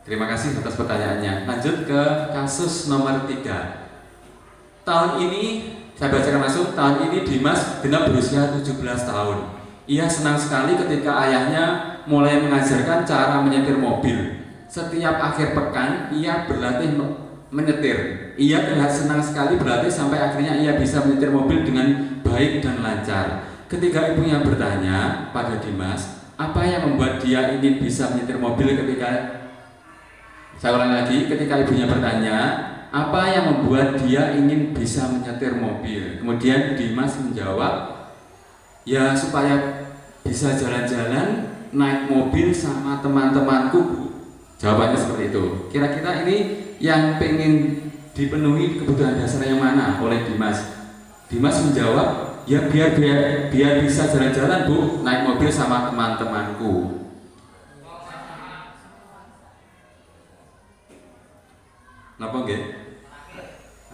Terima kasih atas pertanyaannya. Lanjut ke kasus nomor 3. Tahun ini saya bacakan langsung. Tahun ini Dimas genap berusia 17 tahun. Ia senang sekali ketika ayahnya mulai mengajarkan cara menyetir mobil. Setiap akhir pekan ia berlatih menyetir. Ia terlihat senang sekali berlatih sampai akhirnya ia bisa menyetir mobil dengan baik dan lancar. Ketika ibunya bertanya pada Dimas, apa yang membuat dia ingin bisa menyetir mobil ketika ibunya bertanya, apa yang membuat dia ingin bisa menyetir mobil? Kemudian Dimas menjawab, ya supaya bisa jalan-jalan naik mobil sama teman-temanku Bu. Jawabannya seperti itu. Kira-kira ini yang pengen dipenuhi kebutuhan dasar yang mana oleh Dimas? Dimas menjawab, ya biar bisa jalan-jalan Bu, naik mobil sama teman-temanku. Napa nggih?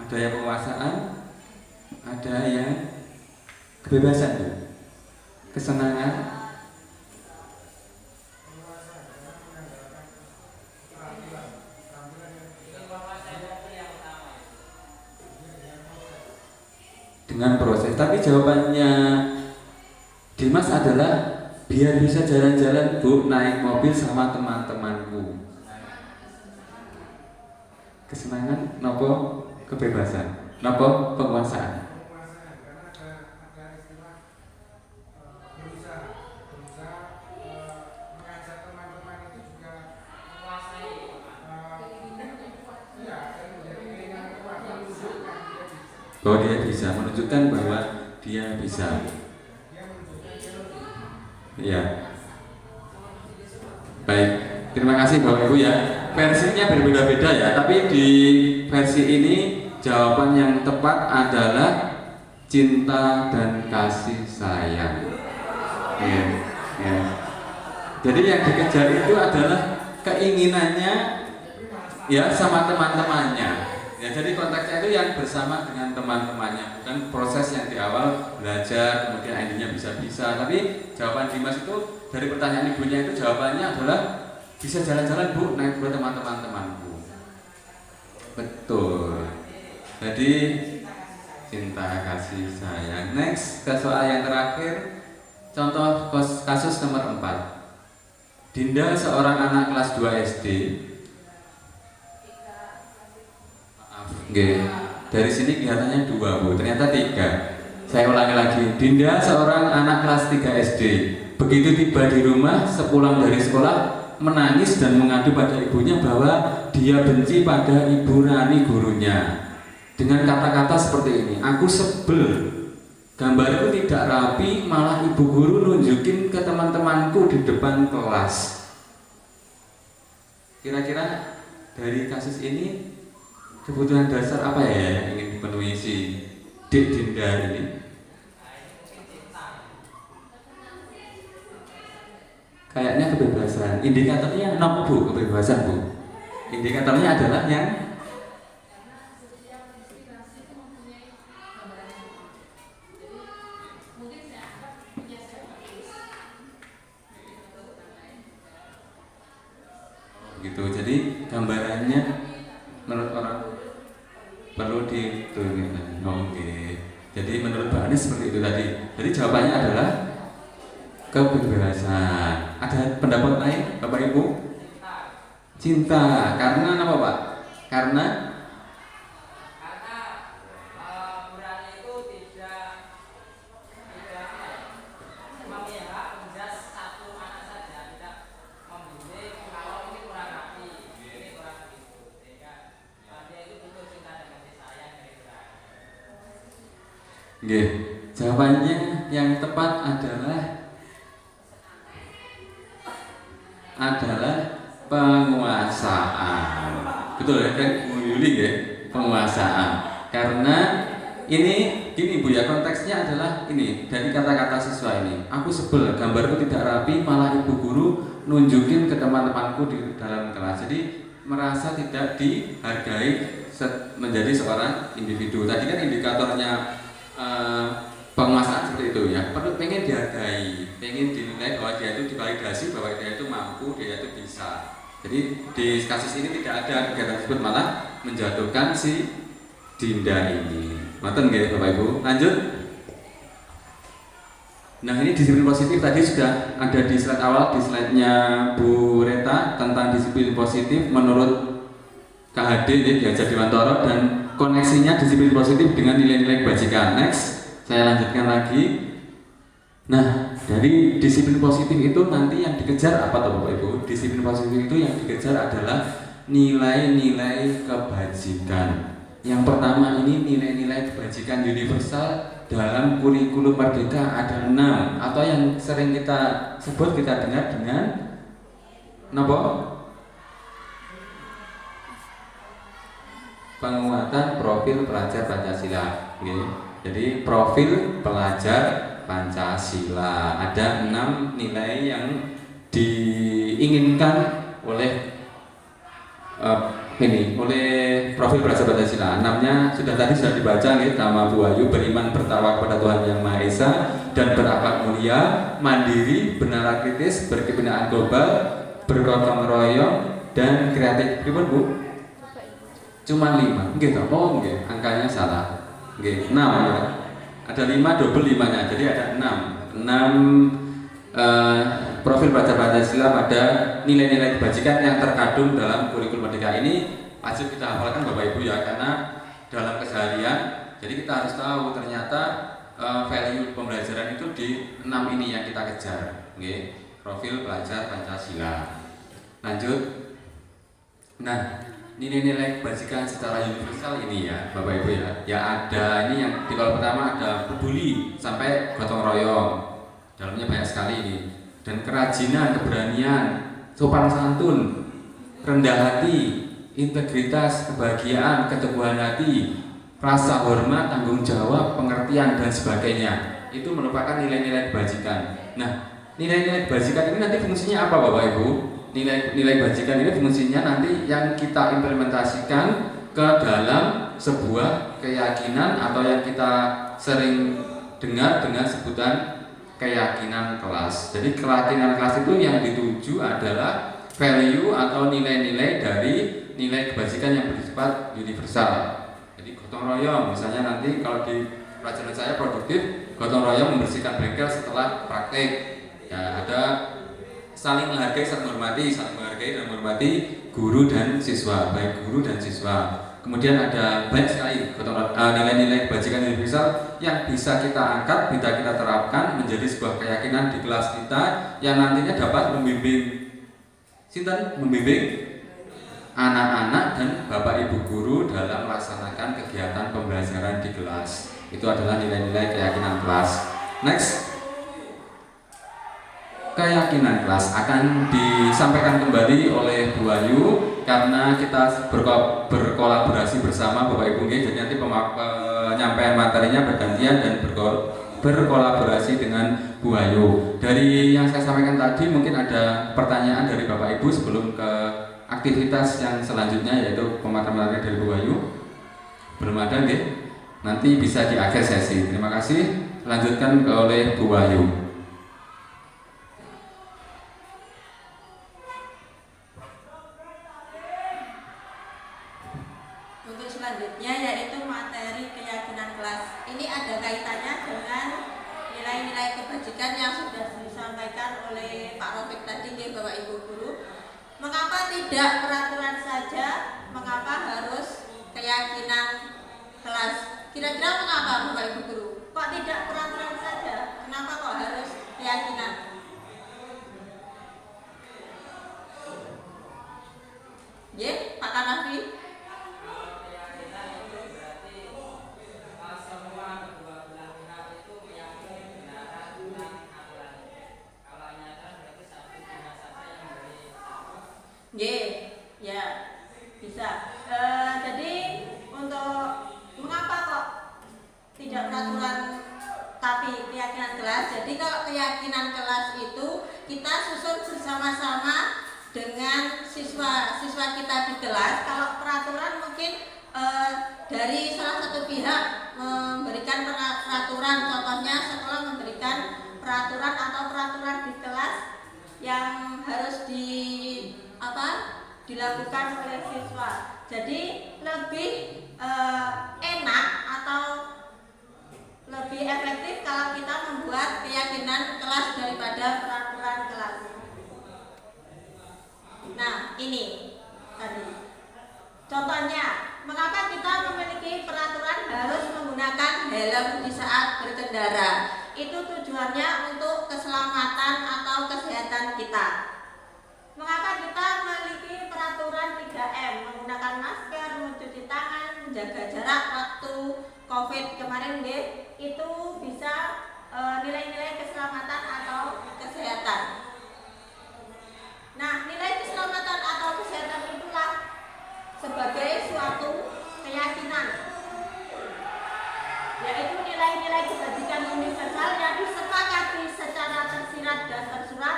Ada yang penguasaan, ada yang kebebasan Bu. Kesenangan. Dengan proses, tapi jawabannya Dimas adalah biar bisa jalan-jalan Bu, naik mobil sama teman-temanku. Kesenangan nopo kebebasan, nopo penguasaan. Bahwa dia bisa, menunjukkan bahwa dia bisa. Ya. Baik, terima kasih Bapak Ibu ya. Versinya berbeda-beda ya, tapi di versi ini jawaban yang tepat adalah cinta dan kasih sayang. Ya, ya. Jadi yang dikejar itu adalah keinginannya ya sama teman-temannya. Ya, jadi konteksnya itu yang bersama dengan teman-temannya, bukan proses yang di awal belajar kemudian akhirnya bisa-bisa. Tapi jawaban Dimas itu dari pertanyaan ibunya itu jawabannya adalah bisa jalan-jalan Bu, naik buat teman-temanku. Betul. Jadi cinta kasih sayang. Next ke soal yang terakhir, contoh kasus nomor 4. Dinda seorang anak kelas 2 SD. Maaf, dari sini kelihatannya 2 Bu, ternyata 3. Saya ulangi lagi. Dinda seorang anak kelas 3 SD. Begitu tiba di rumah, sepulang dari sekolah, menangis dan mengadu pada ibunya bahwa dia benci pada Ibu Rani gurunya. Dengan kata-kata seperti ini, aku sebel. Gambarku tidak rapi, malah ibu guru nunjukin ke teman-temanku di depan kelas. Kira-kira dari kasus ini kebutuhan dasar apa ya yang ingin dipenuhi si Dik Dinda ini? Kayaknya kebebasan. Indikatornya apa Bu? Kebebasan Bu. Indikatornya adalah yang gitu. Jadi gambarannya menurut orang perlu dituliskan. Oke. Jadi menurut Mbak Anies seperti itu tadi. Jadi jawabannya adalah kebebasan. Ada pendapat lain Bapak Ibu? Cinta. Karena apa Pak? Karena
Berani itu tidak memihak menjas satu anak saja, tidak memilih kalau ini kurang rapi, ini kurang begitu, sehingga dia itu butuh cinta dan kasih sayang kira-kira.
Nggih, jawabannya yang tepat adalah penguasaan. Betul ya kan Bu Yuli ya? Penguasaan. Karena ini gini Bu ya, konteksnya adalah ini dari kata-kata siswa ini. Aku sebel, gambarku tidak rapi, malah ibu guru nunjukin ke teman-temanku di dalam kelas. Jadi merasa tidak dihargai menjadi seorang individu. Tadi kan indikatornya penguasaan seperti itu ya, pengen dihargai, pengen dinilai bahwa dia itu divalidasi, bahwa dia itu mampu, dia itu bisa. Jadi di kasus ini tidak ada kegiatan tersebut, malah menjatuhkan si Dinda ini. Maten nggih Bapak Ibu. Lanjut. Nah ini disiplin positif tadi sudah ada di slide awal, di slide-nya Bu Reta tentang disiplin positif menurut KHD Diajar Dewantoro, dan koneksinya disiplin positif dengan nilai-nilai kebajikan. Next. Saya lanjutkan lagi. Nah, dari disiplin positif itu nanti yang dikejar apa tuh Bapak Ibu? Disiplin positif itu yang dikejar adalah nilai-nilai kebajikan. Yang pertama ini nilai-nilai kebajikan universal dalam kurikulum Merdeka ada 6, atau yang sering kita sebut, kita dengar dengan apa? Penguatan profil pelajar Pancasila. Jadi profil pelajar Pancasila ada 6 nilai yang diinginkan oleh oleh profil pelajar Pancasila. 6-nya sudah dibaca nih, nama Bu Ayu: beriman bertakwa kepada Tuhan Yang Maha Esa dan berakhlak mulia, mandiri, benar kritis, berkebenaan global, bergotong royong, dan kreatif. Pripun Bu? Cuma 5. Nggih toh? Oh nggih, angkanya salah. Nggih, 6 ya. Ada 5 double 5-nya. Jadi ada 6 profil pelajar Pancasila pada nilai-nilai kebajikan yang terkandung dalam kurikulum Merdeka. Ini wajib kita hafalkan Bapak Ibu ya, karena dalam keseharian jadi kita harus tahu ternyata value pembelajaran itu di 6 ini yang kita kejar. Nggih, profil pelajar Pancasila. Lanjut. Nah, nilai-nilai kebajikan secara universal ini ya Bapak Ibu ya. Ya ada ini yang di kolom pertama ada peduli sampai gotong royong. Dalamnya banyak sekali ini. Dan kerajinan, keberanian, sopan santun, rendah hati, integritas, kebahagiaan, keteguhan hati, rasa hormat, tanggung jawab, pengertian, dan sebagainya. Itu merupakan nilai-nilai kebajikan. Nah, nilai-nilai kebajikan ini nanti fungsinya apa Bapak Ibu? Nilai kebajikan ini fungsinya nanti yang kita implementasikan ke dalam sebuah keyakinan atau yang kita sering dengar dengan sebutan keyakinan kelas. Jadi keyakinan kelas itu yang dituju adalah value atau nilai-nilai dari nilai kebajikan yang bersifat universal. Jadi gotong royong, misalnya nanti kalau di pelajaran saya produktif, gotong royong membersihkan bengkel setelah praktek. Ya, ada saling menghargai, saling menghormati dan menghormati guru dan siswa, baik guru dan siswa. Kemudian ada banyak sekali nilai-nilai kebajikan universal yang bisa kita angkat, bisa kita terapkan menjadi sebuah keyakinan di kelas kita yang nantinya dapat membimbing anak-anak dan Bapak Ibu guru dalam melaksanakan kegiatan pembelajaran di kelas. Itu adalah nilai-nilai keyakinan kelas. Next. Keyakinan kelas akan disampaikan kembali oleh Bu Ayu karena kita berkolaborasi bersama Bapak Ibu. Jadi nanti penyampaian materinya bergantian dan berkolaborasi dengan Bu Ayu. Dari yang saya sampaikan tadi mungkin ada pertanyaan dari Bapak Ibu sebelum ke aktivitas yang selanjutnya yaitu pemaparan materi dari Bu Ayu. Belum ada nggih? Nanti bisa di akhir sesi. Terima kasih. Lanjutkan oleh Bu Ayu.
Selanjutnya yaitu materi keyakinan kelas. Ini ada kaitannya dengan nilai-nilai kebajikan yang sudah disampaikan oleh Pak Rofik tadi, Bapak Ibu guru. Mengapa tidak peraturan saja? Mengapa harus keyakinan kelas? Kira-kira mengapa Bapak Ibu guru? Kok tidak peraturan saja? Kenapa kok harus keyakinan? Pak Kanafi? Ya, bisa. Jadi untuk mengapa kok tidak peraturan tapi keyakinan kelas? Jadi kalau keyakinan kelas itu kita susun bersama-sama dengan siswa kita di kelas. Kalau peraturan mungkin dari salah satu pihak memberikan peraturan, contohnya sekolah memberikan peraturan atau peraturan di kelas yang harus dilakukan oleh siswa. Jadi lebih enak atau lebih efektif kalau kita membuat keyakinan kelas daripada peraturan kelas. Nah, ini tadi contohnya, mengapa kita memiliki peraturan harus menggunakan helm di saat berkendara? Itu tujuannya untuk keselamatan atau kesehatan kita. Mengapa kita memiliki peraturan 3M, menggunakan masker, mencuci tangan, menjaga jarak waktu COVID kemarin itu bisa nilai-nilai keselamatan atau kesehatan. Nah, nilai keselamatan atau kesehatan itulah sebagai suatu keyakinan, yaitu nilai-nilai kebajikan universal yang disepakati secara tersirat dan tersurat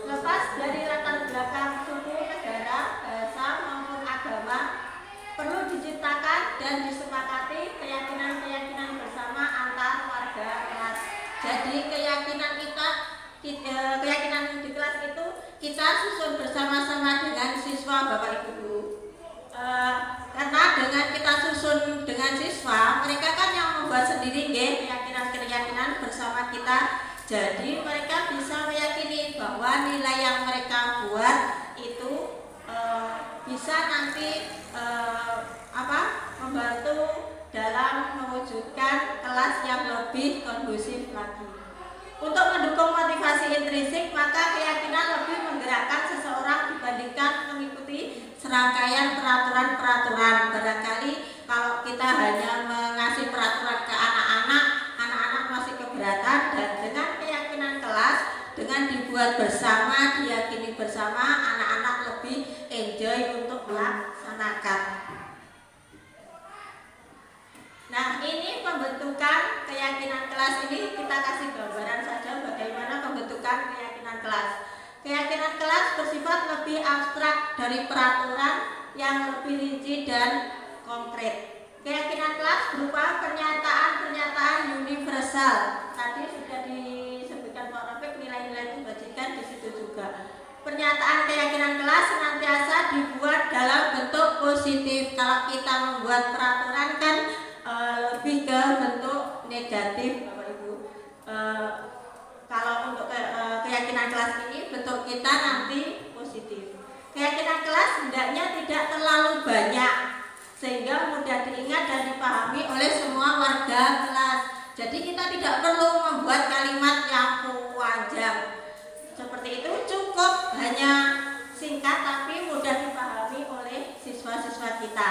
lepas dari latar belakang suku, negara, bahasa maupun agama, perlu diciptakan dan disepakati keyakinan-keyakinan bersama antar warga kelas. Jadi keyakinan keyakinan di kelas itu kita susun bersama-sama dengan siswa, Bapak Ibu guru. Karena dengan kita susun dengan siswa, mereka kan yang membuat sendiri keyakinan-keyakinan bersama kita. Jadi mereka bisa meyakini bahwa nilai yang mereka buat itu bisa nanti membantu dalam mewujudkan kelas yang lebih kondusif lagi. Untuk mendukung motivasi intrinsik, maka keyakinan lebih menggerakkan seseorang dibandingkan mengikuti serangkaian peraturan-peraturan. Barangkali kalau kita hanya mengasih peraturan ke anak-anak masih keberatan, dan dengan keyakinan kelas, dengan dibuat bersama, diyakini bersama, anak-anak lebih enjoy untuk melaksanakan. Nah, ini pembentukan keyakinan kelas. Ini kita kasih gambaran saja bagaimana pembentukan keyakinan kelas. Keyakinan kelas bersifat lebih abstrak dari peraturan yang lebih rinci dan konkret. Keyakinan kelas berupa pernyataan-pernyataan universal. Tadi sudah disebutkan Pak Rafiq, nilai-nilai kebajikan di situ juga. Pernyataan keyakinan kelas senantiasa dibuat dalam bentuk positif. Kalau kita membuat peraturan kan lebih ke bentuk negatif, Bapak Ibu. Kalau untuk keyakinan kelas ini bentuk kita nanti positif. Keyakinan kelas hendaknya tidak terlalu banyak sehingga diingat dan dipahami oleh semua warga kelas. Jadi kita tidak perlu membuat kalimat yang panjang seperti itu, cukup hanya singkat tapi mudah dipahami oleh siswa-siswa kita.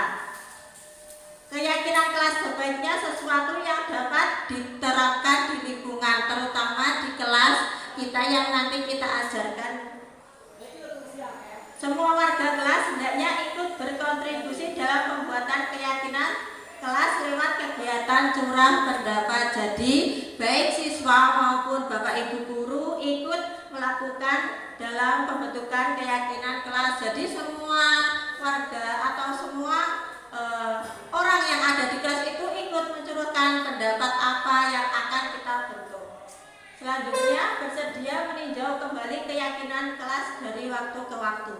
Keyakinan kelas sebaiknya sesuatu yang dapat diterapkan di lingkungan, terutama di kelas kita yang nanti kita ajarkan. Semua warga kelas hendaknya ikut berkontribusi dalam pembuatan keyakinan kelas lewat kegiatan curah pendapat. Jadi baik siswa maupun Bapak Ibu guru ikut melakukan dalam pembentukan keyakinan kelas. Jadi semua warga atau semua orang yang ada di kelas itu ikut mencurahkan pendapat apa yang akan kita bentuk. Selanjutnya bersedia meninjau kembali keyakinan kelas dari waktu ke waktu.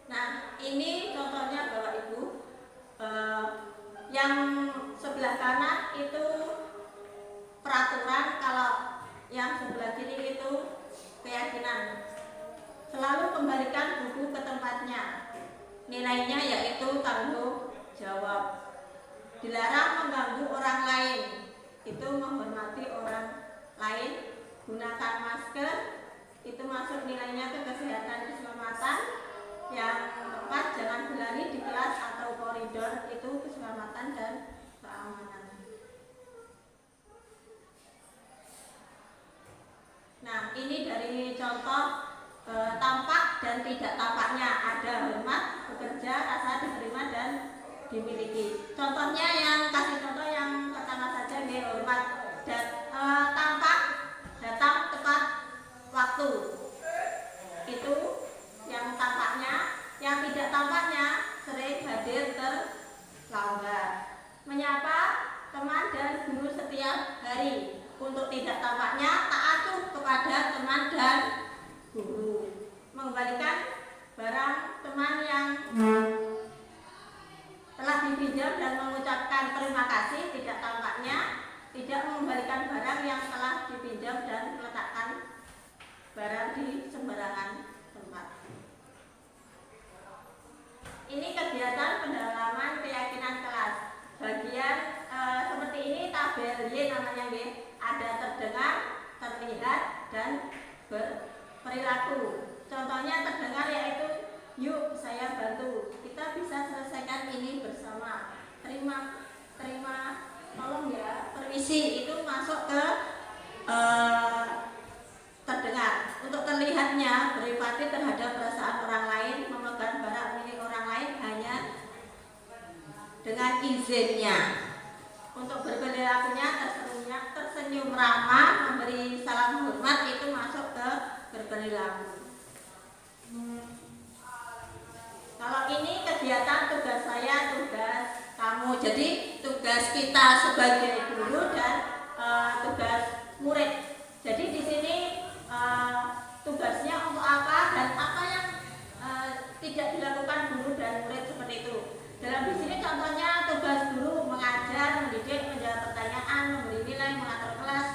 Nah, ini contohnya Bapak Ibu. Yang sebelah kanan itu peraturan, kalau yang sebelah kiri itu keyakinan. Selalu kembalikan buku ke tempatnya. Nilainya yaitu tanggung jawab. Dilarang mengganggu orang lain. Itu menghormati orang lain. Gunakan masker. Itu masuk nilainya ke kesehatan keselamatan. Yang keempat, jangan berlari di kelas atau koridor. Itu keselamatan dan keamanan. Nah, ini dari contoh tampak dan tidak tampaknya. Ada hormat, bekerja, rasa diterima dan dimiliki. Contohnya yang kasih contoh yang pertama saja nih, hormat. Dan tampak, datang tepat waktu. Itu yang tampaknya. Yang tidak tampaknya sering hadir terlambat. Menyapa teman dan guru setiap hari. Untuk tidak tampaknya taat kepada teman dan guru. Mengembalikan barang teman yang telah dipinjam dan mengucapkan terima kasih. Tidak tampaknya tidak mengembalikan barang yang telah dipinjam dan meletakkan barang di sembarangan tempat. Ini kegiatan pendalaman keyakinan kelas. Bagian seperti ini tabel Y namanya Y. Ada terdengar, terlihat, dan berperilaku. Contohnya terdengar yaitu, yuk saya bantu. Kita bisa selesaikan ini bersama. Terima, tolong ya, permisi. Itu masuk ke terdengar. Untuk terlihatnya, berempati terhadap perasaan orang lain, memegang barang milik orang lain hanya dengan izinnya. Untuk berperilakunya, tersenyum ramah, memberi salam hormat, itu masuk ke berperilaku. Kalau ini kegiatan tugas saya, tugas kamu. Jadi tugas kita sebagai guru dan tugas murid. Jadi di sini tugasnya untuk apa dan apa yang tidak dilakukan guru dan murid seperti itu. Dalam di sini contohnya tugas guru mengajar, mendidik, menjawab pertanyaan, memberi nilai, mengatur kelas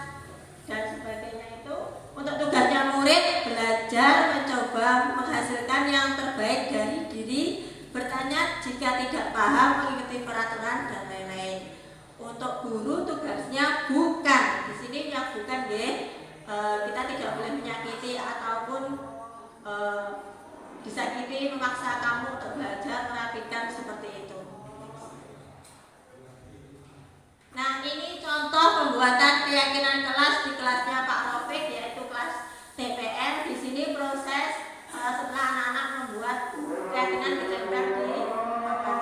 dan sebagainya itu. Untuk tugasnya murid belajar, mencoba menghasilkan yang terbaik dari diri, bertanya jika tidak paham, mengikuti peraturan dan lain-lain. Untuk guru tugasnya bukan di sini yang bukan kita tidak boleh menyakiti ataupun disakiti, memaksa kamu untuk belajar, merapikan seperti itu. Nah, ini contoh pembuatan keyakinan kelas di kelasnya Pak Rafiq, yaitu kelas TPM. Di sini proses setelah anak-anak membuat keyakinan ditempel di papan.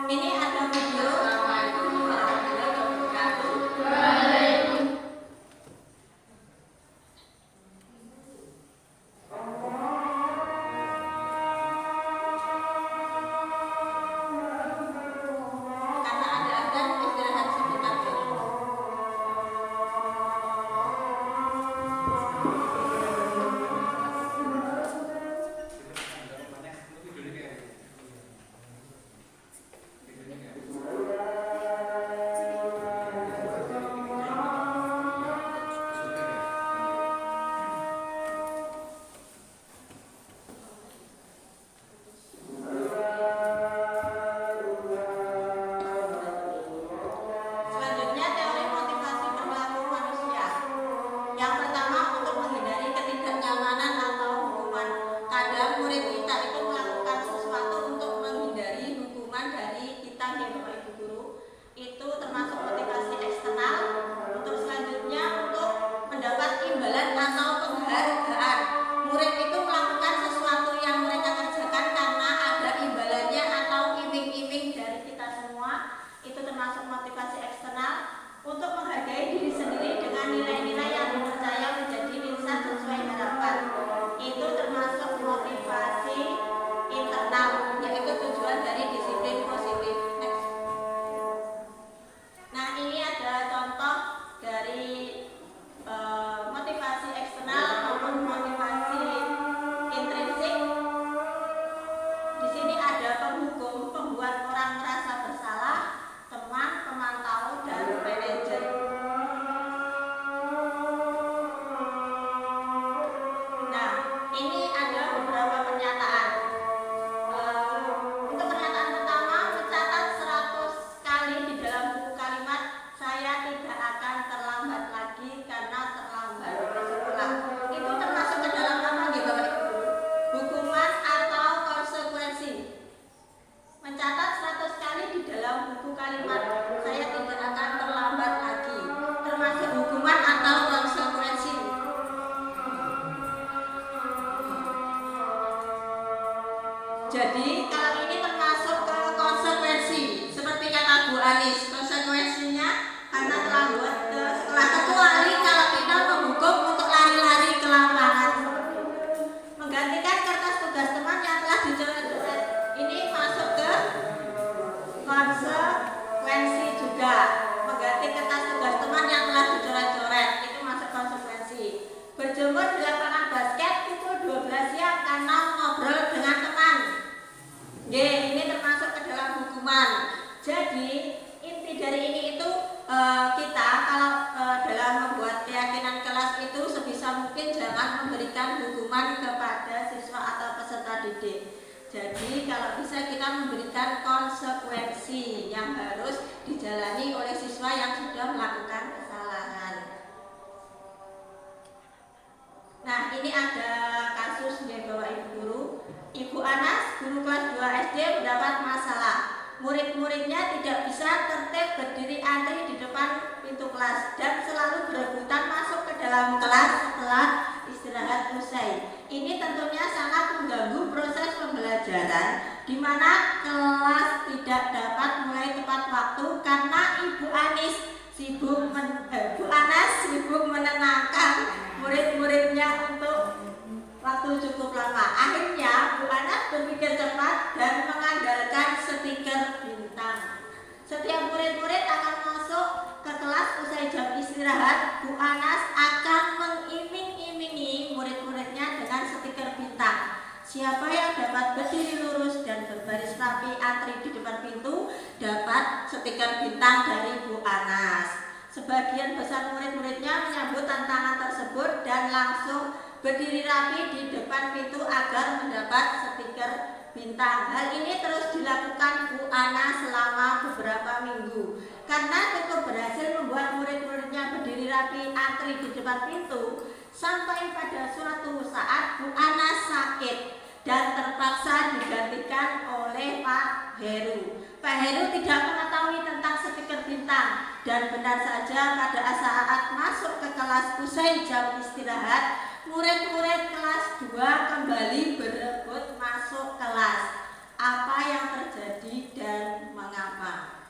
Ini ada video. termasuk motivasi eksternal untuk menghargai diri sendiri dengan nilai-nilai yang dipercaya menjadi insan sesuai harapan. Itu termasuk motivasi internal, yaitu tujuan dari disiplin positif. Next. Nah, ini ada contoh dari motivasi eksternal maupun motivasi intrinsik. Di sini ada penghukum, pembuat orang merasa bersalah, teman, pemantau, dan manajer. Nah, ini ada beberapa pernyataan. Untuk pernyataan pertama, mencatat 100 kali di dalam buku kalimat, saya tidak akan terlambat lagi karena terlambat bersekolah. Itu termasuk ke dalam apa nih Bapak Ibu? Hukuman atau konsekuensi. Mencatat 100 kali di dalam buku kalimat, saya tidak akan terlambat lagi, termasuk hukuman atau konsekuensi. Jadi kalau ini termasuk ke konsekuensi, seperti kata Bu Anis, konsekuensinya karena terlambat ke sekolah, kecuali kalau kita menghukum untuk lari-lari ke lapangan, menggantikan kertas tugas teman yang telah dicoret-coret. Ini masuk ke konsekuensi juga. Mengganti kertas tugas teman yang telah dicoret-coret, itu masuk konsekuensi. Berjemur di lapangan basket pukul 12 siang karena ngobrol dengan teman. Ini termasuk ke dalam hukuman. Jadi inti dari ini itu kita kalau dalam membuat keyakinan kelas itu sebisa mungkin jangan memberikan hukuman kepada siswa atau peserta didik. Jadi kalau bisa kita memberikan konsekuensi yang harus dijalani oleh siswa yang sudah melakukan kesalahan. Nah, ini ada kasus ya Bapak Ibu guru. Ibu Anas, guru kelas 2 SD mendapat masalah. Murid-muridnya tidak bisa tertib berdiri antri di depan pintu kelas dan selalu berebutan masuk ke dalam kelas setelah istirahat usai. Ini tentunya sangat mengganggu proses pembelajaran, di mana kelas tidak dapat mulai tepat waktu karena Ibu Anas sibuk menenangkan murid-muridnya untuk waktu cukup lama. Akhirnya Bu Anas berpikir cepat dan mengandalkan stiker bintang. Setiap murid-murid akan masuk ke kelas usai jam istirahat. Bu Anas akan mengiming-imingi murid-muridnya dengan stiker bintang. Siapa yang dapat berdiri lurus dan berbaris rapi antri di depan pintu dapat stiker bintang dari Bu Anas. Sebagian besar murid-muridnya menyambut tantangan tersebut dan langsung berdiri rapi di depan pintu agar mendapat stiker bintang. Hal ini terus dilakukan Bu Ana selama beberapa minggu. Karena cukup berhasil membuat murid-muridnya berdiri rapi antri di depan pintu, sampai pada suatu saat Bu Ana sakit dan terpaksa digantikan oleh Pak Heru. Pak Heru tidak mengetahui tentang stiker bintang dan benar saja pada saat masuk ke kelas usai jam istirahat, murid-murid kelas 2 kembali berebut masuk kelas. Apa yang terjadi dan mengapa?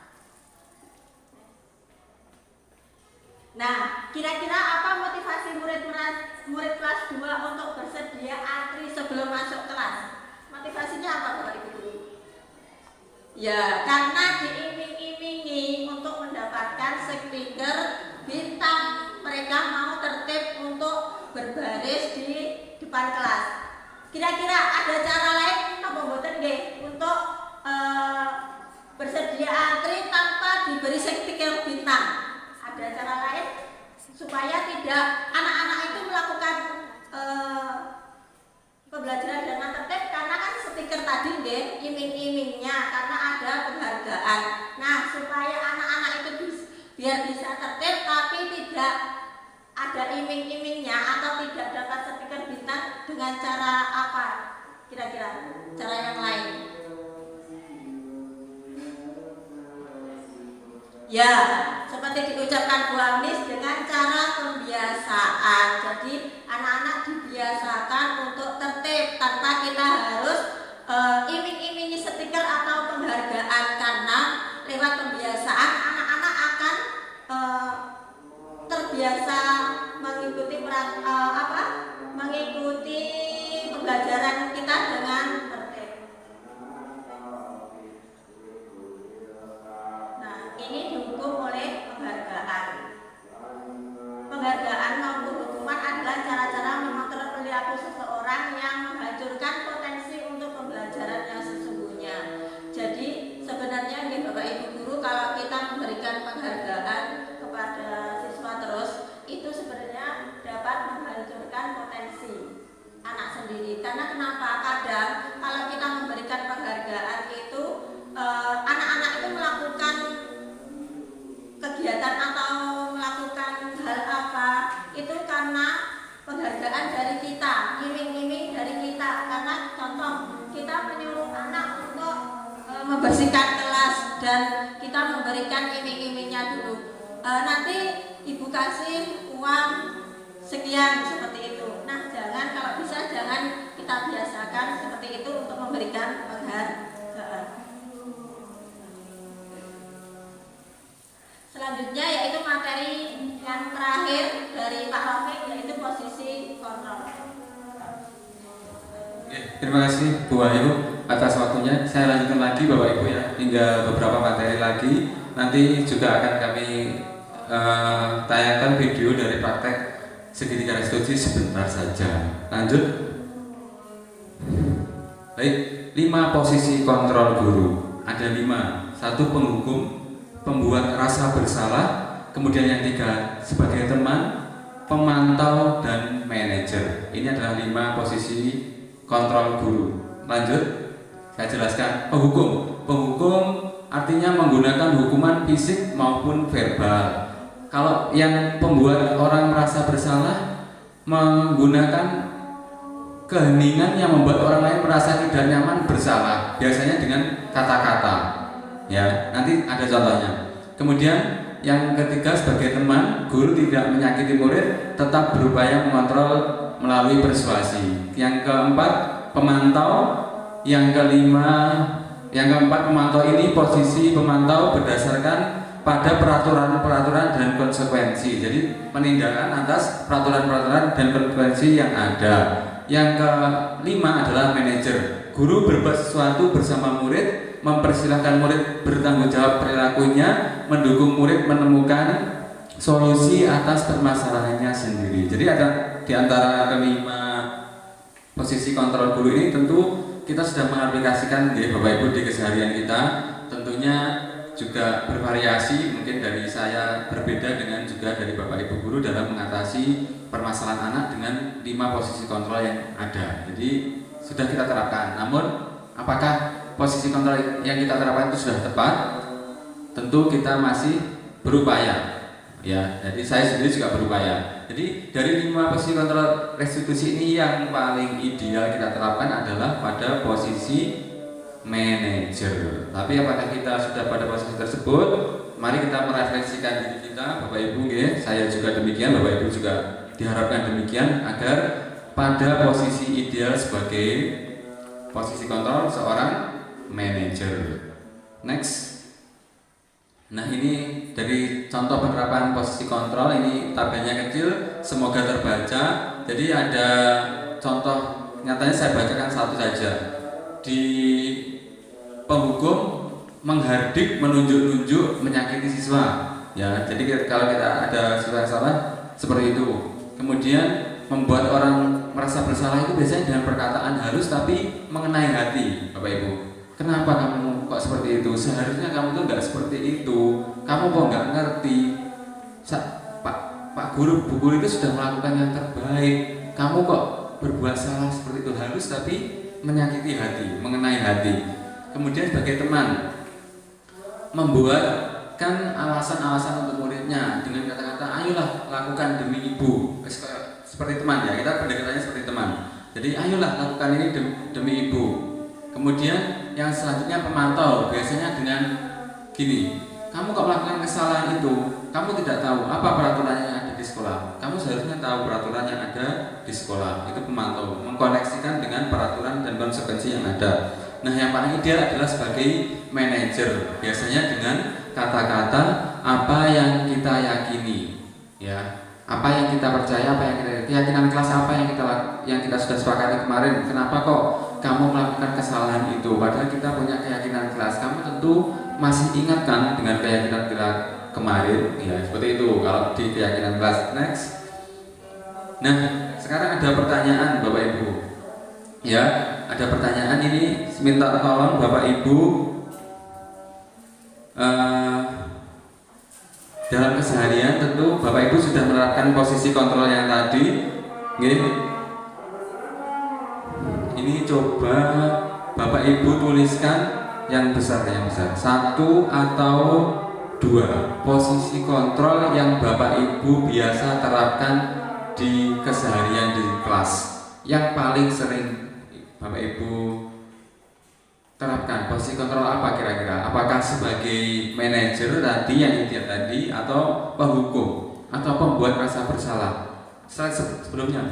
Nah, kira-kira apa motivasi murid kelas 2 untuk bersedia antri sebelum masuk kelas? Motivasinya apa Bapak Ibu guru? Ya, karena diiming-imingi untuk mendapatkan stiker bintang. Mereka mau tertib untuk berbaris di depan kelas. Kira-kira ada cara lain apa mboten nggih untuk bersedia antri tanpa diberi stiker bintang? Ada cara lain supaya tidak anak-anak itu melakukan pembelajaran dengan tertib, karena kan stiker tadi nggih iming-imingnya karena ada penghargaan. Nah, supaya anak-anak itu biar bisa tertib tapi tidak ada iming-imingnya atau tidak dapat stiker bintang, dengan cara apa? Kira-kira cara yang lain? Ya, seperti diucapkan Bu Anis, dengan cara pembiasaan. Jadi anak-anak dibiasakan untuk tertib tanpa kita harus iming-imingi stiker atau penghargaan, karena lewat pembiasaan sendiri. Karena kenapa? Kadang kalau kita memberikan penghargaan itu anak-anak itu melakukan kegiatan atau melakukan hal apa itu karena penghargaan dari kita, iming-iming dari kita. Karena contoh kita menyuruh anak untuk membersihkan kelas dan kita memberikan iming-imingnya dulu. Nanti ibu kasih uang sekian seperti itu. Nah, kalau bisa jangan kita biasakan seperti itu untuk memberikan penghargaan. Selanjutnya yaitu materi yang terakhir dari Pak Rafiq, yaitu posisi kontrol.
Terima kasih Bu Ayu atas waktunya. Saya lanjutkan lagi Bapak Ibu ya, tinggal beberapa materi lagi. Nanti juga akan kami tayangkan video dari praktek segitiga restitusi sebentar saja. Lanjut. Baik, 5 posisi kontrol guru. Ada 5. 1 penghukum, pembuat rasa bersalah, kemudian yang 3 sebagai teman, pemantau, dan manajer. Ini adalah 5 posisi kontrol guru. Lanjut, saya jelaskan. Penghukum artinya menggunakan hukuman fisik maupun verbal. Kalau yang pembuat orang merasa bersalah menggunakan keheningan yang membuat orang lain merasa tidak nyaman bersalah, biasanya dengan kata-kata. Ya, nanti ada contohnya. Kemudian yang ketiga sebagai teman, guru tidak menyakiti murid, tetap berupaya mengontrol melalui persuasi. Yang keempat pemantau. Yang keempat pemantau ini posisi pemantau berdasarkan pada peraturan-peraturan dan konsekuensi. Jadi penindakan atas peraturan-peraturan dan konsekuensi yang ada. Yang kelima adalah manajer. Guru berbuat sesuatu bersama murid, mempersilahkan murid bertanggung jawab perilakunya, mendukung murid menemukan solusi atas permasalahannya sendiri. Jadi ada di antara kelima posisi kontrol guru ini tentu kita sudah mengaplikasikan ya Bapak Ibu di keseharian kita. Tentunya juga bervariasi, mungkin dari saya berbeda dengan juga dari Bapak Ibu guru dalam mengatasi permasalahan anak dengan 5 posisi kontrol yang ada. Jadi sudah kita terapkan. Namun apakah posisi kontrol yang kita terapkan itu sudah tepat? Tentu kita masih berupaya. Ya, jadi saya sendiri juga berupaya. Jadi dari 5 posisi kontrol restitusi ini yang paling ideal kita terapkan adalah pada posisi manajer. Tapi apakah kita sudah pada posisi tersebut? Mari kita merefleksikan diri kita, Bapak Ibu ya. Saya juga demikian, Bapak Ibu juga diharapkan demikian agar pada posisi ideal sebagai posisi kontrol seorang manajer. Next. Nah, ini dari contoh penerapan posisi kontrol, ini tabelnya kecil, semoga terbaca. Jadi ada contoh nyatanya, saya bacakan satu saja. Di penghukum menghardik, menunjuk-nunjuk, menyakiti siswa. Ya, jadi kalau kita ada siswa yang salah seperti itu. Kemudian membuat orang merasa bersalah itu biasanya dengan perkataan halus tapi mengenai hati, Bapak Ibu. Kenapa kamu kok seperti itu? Seharusnya kamu tuh nggak seperti itu. Kamu kok nggak ngerti? Pak guru, Bu guru itu sudah melakukan yang terbaik. Kamu kok berbuat salah seperti itu? Halus tapi menyakiti hati, mengenai hati. Kemudian sebagai teman, membuatkan alasan-alasan untuk muridnya dengan kata-kata, ayolah lakukan demi ibu. Seperti teman ya, kita pendekatannya seperti teman. Jadi ayolah lakukan ini demi ibu. Kemudian yang selanjutnya pemantau, biasanya dengan gini, kamu kok melakukan kesalahan itu, kamu tidak tahu apa peraturan yang ada di sekolah. Kamu seharusnya tahu peraturan yang ada di sekolah. Itu pemantau, mengkoneksikan dengan peraturan dan konsekuensi yang ada. Nah, yang paling ideal adalah sebagai manajer, biasanya dengan kata-kata apa yang kita yakini, ya, apa yang kita percaya, apa yang kita keyakinan kelas apa yang kita sudah sepakati kemarin. Kenapa kok kamu melakukan kesalahan itu? Padahal kita punya keyakinan kelas. Kamu tentu masih ingat kan dengan keyakinan kita kemarin, ya seperti itu kalau di keyakinan kelas. Next. Nah, sekarang ada pertanyaan Bapak Ibu. Ya, ada pertanyaan ini, minta tolong Bapak Ibu dalam keseharian tentu Bapak Ibu sudah menerapkan posisi kontrol yang tadi, Ini coba Bapak Ibu tuliskan yang besar. Satu atau dua posisi kontrol yang Bapak Ibu biasa terapkan di keseharian di kelas, yang paling sering Bapak Ibu terapkan. Posisi kontrol apa kira-kira? Apakah sebagai manajer tadi yang ideal tadi, atau penghukum, atau pembuat rasa bersalah? Slide sebelumnya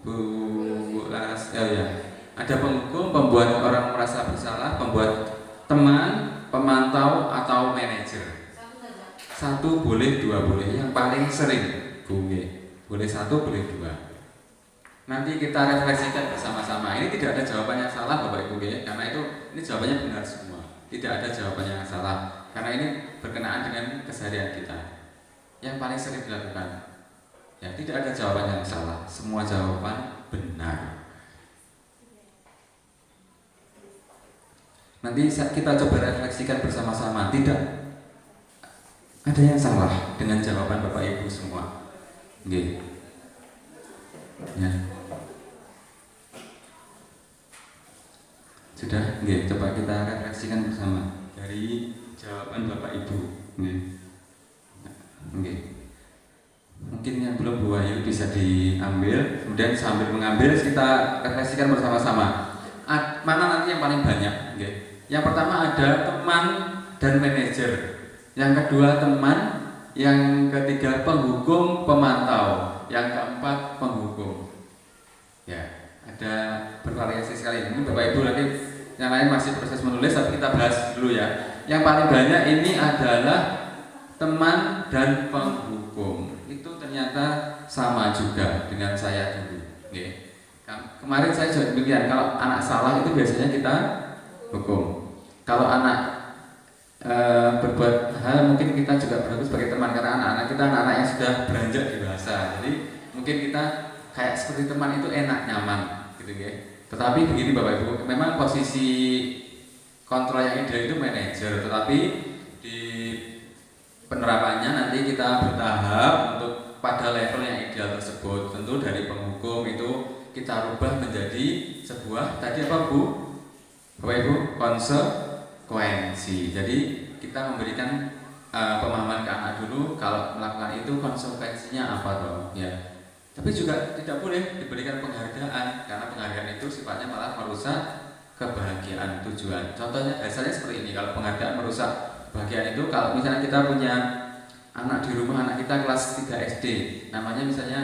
Bu Laras, ya. Ada penghukum, pembuat orang merasa bersalah, pembuat teman, pemantau, atau manajer. Satu boleh, dua boleh. Yang paling sering boleh satu, boleh dua. Nanti kita refleksikan bersama-sama. Ini tidak ada jawaban yang salah Bapak Ibu ya, karena ini jawabannya benar semua. Tidak ada jawaban yang salah, karena ini berkenaan dengan keseharian kita. Yang paling sering dilakukan, ya tidak ada jawaban yang salah. Semua jawaban benar. Nanti kita coba refleksikan bersama-sama. Tidak ada yang salah dengan jawaban Bapak Ibu semua. Oke. Ya. Sudah, oke, coba kita refleksikan bersama dari jawaban Bapak Ibu. Oke. Mungkin yang belum Bu Wahyu bisa diambil, kemudian sambil mengambil kita refleksikan bersama-sama. Mana nanti yang paling banyak? Oke. Yang pertama ada teman dan manajer. Yang kedua teman, yang ketiga penghukum, pemantau, yang keempat penghukum. Ya, ada bervariasi sekali. Ini Bapak Ibu lagi yang lain masih proses menulis, tapi kita bahas dulu ya. Yang paling banyak ini adalah teman dan penghukum. Itu ternyata sama juga dengan saya dulu. Oke. Kemarin saya juga demikian. Kalau anak salah itu biasanya kita hukum. Kalau anak berbuat hal, mungkin kita juga berlaku sebagai teman, karena anak-anak kita anak-anak yang sudah beranjak dewasa. Jadi mungkin kita kayak seperti teman itu enak, nyaman gitu ya. Tetapi begini Bapak Ibu, memang posisi kontrol yang ideal itu manajer, tetapi di penerapannya nanti kita bertahap untuk pada level yang ideal tersebut. Tentu dari penghukum itu kita rubah menjadi sebuah, tadi apa Bu? Bapak Ibu, konsekuensi. Jadi kita memberikan pemahaman ke anak dulu, kalau melakukan itu konsekuensinya apa dong ya. Tapi juga tidak boleh diberikan penghargaan, karena penghargaan itu sifatnya malah merusak kebahagiaan tujuan. Contohnya dasarnya seperti ini. Kalau penghargaan merusak kebahagiaan itu, kalau misalnya kita punya anak di rumah, anak kita kelas 3 SD, namanya misalnya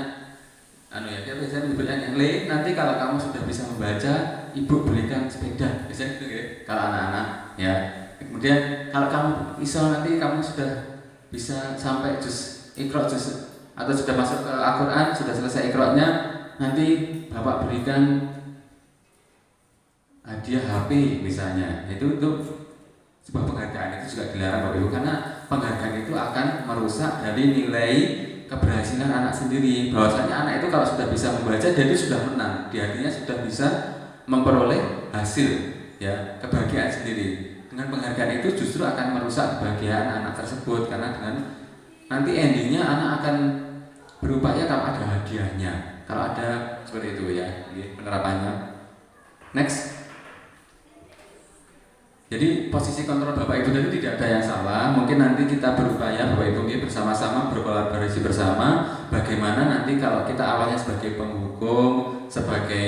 kita biasanya menyebutnya yang Le, nanti kalau kamu sudah bisa membaca, ibu belikan sepeda, biasanya gitu ya, kalau anak-anak ya. Kemudian kalau kamu bisa, nanti kamu sudah bisa sampai juz Iqra juz, atau sudah masuk ke Al-Quran, sudah selesai Iqra-nya, nanti bapak berikan hadiah HP misalnya. Itu sebuah penghargaan, itu juga dilarang Bapak Ibu, karena penghargaan itu akan merusak dari nilai keberhasilan anak sendiri. Bahwasanya anak itu kalau sudah bisa membaca, jadi sudah menang, dia artinya sudah bisa memperoleh hasil ya, kebahagiaan sendiri. Dengan penghargaan itu justru akan merusak kebahagiaan anak tersebut, karena dengan nanti endingnya anak akan berupaya kalau ada hadiahnya, kalau ada seperti itu ya, penerapannya. Next. Jadi posisi kontrol Bapak Ibu tadi tidak ada yang salah. Mungkin nanti kita berupaya Bapak Ibu bersama-sama berkolaborasi bersama, bagaimana nanti kalau kita awalnya sebagai penghukum, sebagai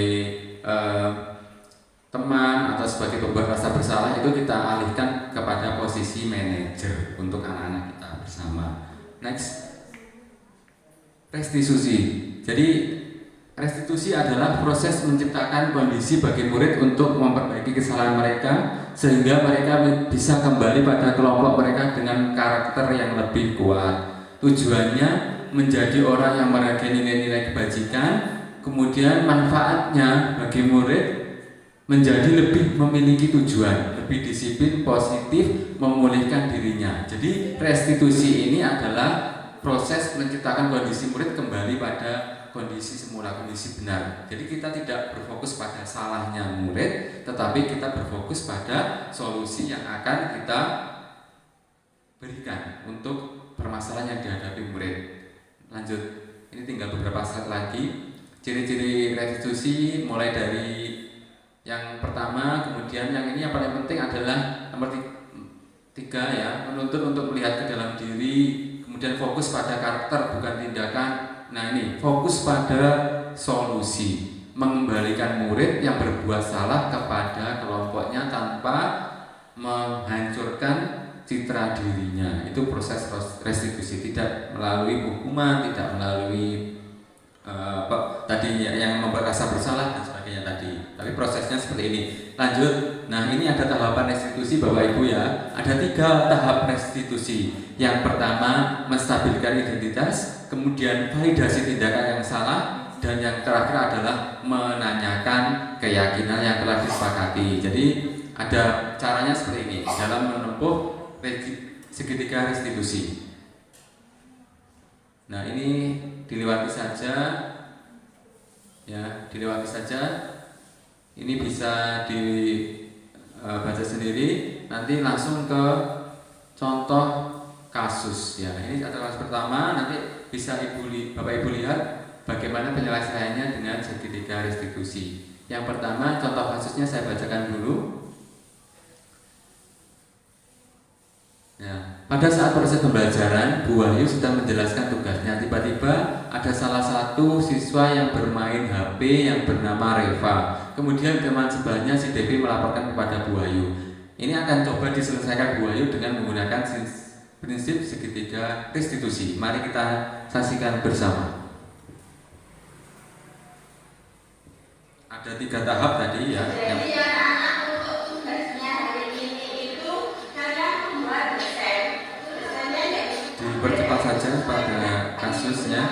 teman, atau sebagai pembuat rasa bersalah, itu kita alihkan kepada posisi manajer untuk anak-anak kita bersama. Next. Restitusi. Jadi restitusi adalah proses menciptakan kondisi bagi murid untuk memperbaiki kesalahan mereka, sehingga mereka bisa kembali pada kelompok mereka dengan karakter yang lebih kuat. Tujuannya menjadi orang yang meragai nilai-nilai kebajikan, kemudian manfaatnya bagi murid menjadi lebih memiliki tujuan, lebih disiplin, positif, memulihkan dirinya. Jadi restitusi ini adalah proses menciptakan kondisi murid kembali pada kondisi semula, kondisi benar. Jadi kita tidak berfokus pada salahnya murid, tetapi kita berfokus pada solusi yang akan kita berikan untuk permasalahan yang dihadapi murid. Lanjut, ini tinggal beberapa slide lagi. Ciri-ciri restitusi mulai dari Yang pertama, kemudian yang ini yang paling penting adalah nomor 3 ya, menuntut untuk melihat ke dalam diri, kemudian fokus pada karakter bukan tindakan. Nah ini fokus pada solusi, mengembalikan murid yang berbuat salah kepada kelompoknya tanpa menghancurkan citra dirinya. Itu proses restitusi, tidak melalui hukuman, tidak melalui tadi yang membuat rasa bersalah dan sebagainya tadi. Tapi prosesnya seperti ini. Lanjut. Nah ini ada tahapan restitusi Bapak Ibu ya. Ada 3 tahap restitusi. Yang pertama menstabilkan identitas, kemudian validasi tindakan yang salah, dan yang terakhir adalah menanyakan keyakinan yang telah disepakati. Jadi ada caranya seperti ini dalam menempuh segitiga restitusi. Nah ini dilewati saja, ya dilewati saja. Ini bisa dibaca sendiri. Nanti langsung ke contoh kasus. Ya ini adalah kasus pertama. Nanti bisa Bapak Ibu lihat bagaimana penyelesaiannya dengan segitiga restitusi. Yang pertama contoh kasusnya saya bacakan dulu. Ya, pada saat proses pembelajaran, Bu Wahyu sedang menjelaskan tugasnya. Tiba-tiba ada salah satu siswa yang bermain HP yang bernama Reva. Kemudian teman sebelahnya si Devi melaporkan kepada Bu Wahyu. Ini akan coba diselesaikan Bu Wahyu dengan menggunakan prinsip segitiga restitusi. Mari kita saksikan bersama. Ada 3 tahap tadi ya.
Jadi anak-anak untuk tugasnya hari ini itu kalian membuat desainnya yaitu
Dipercepat saja pada kasusnya.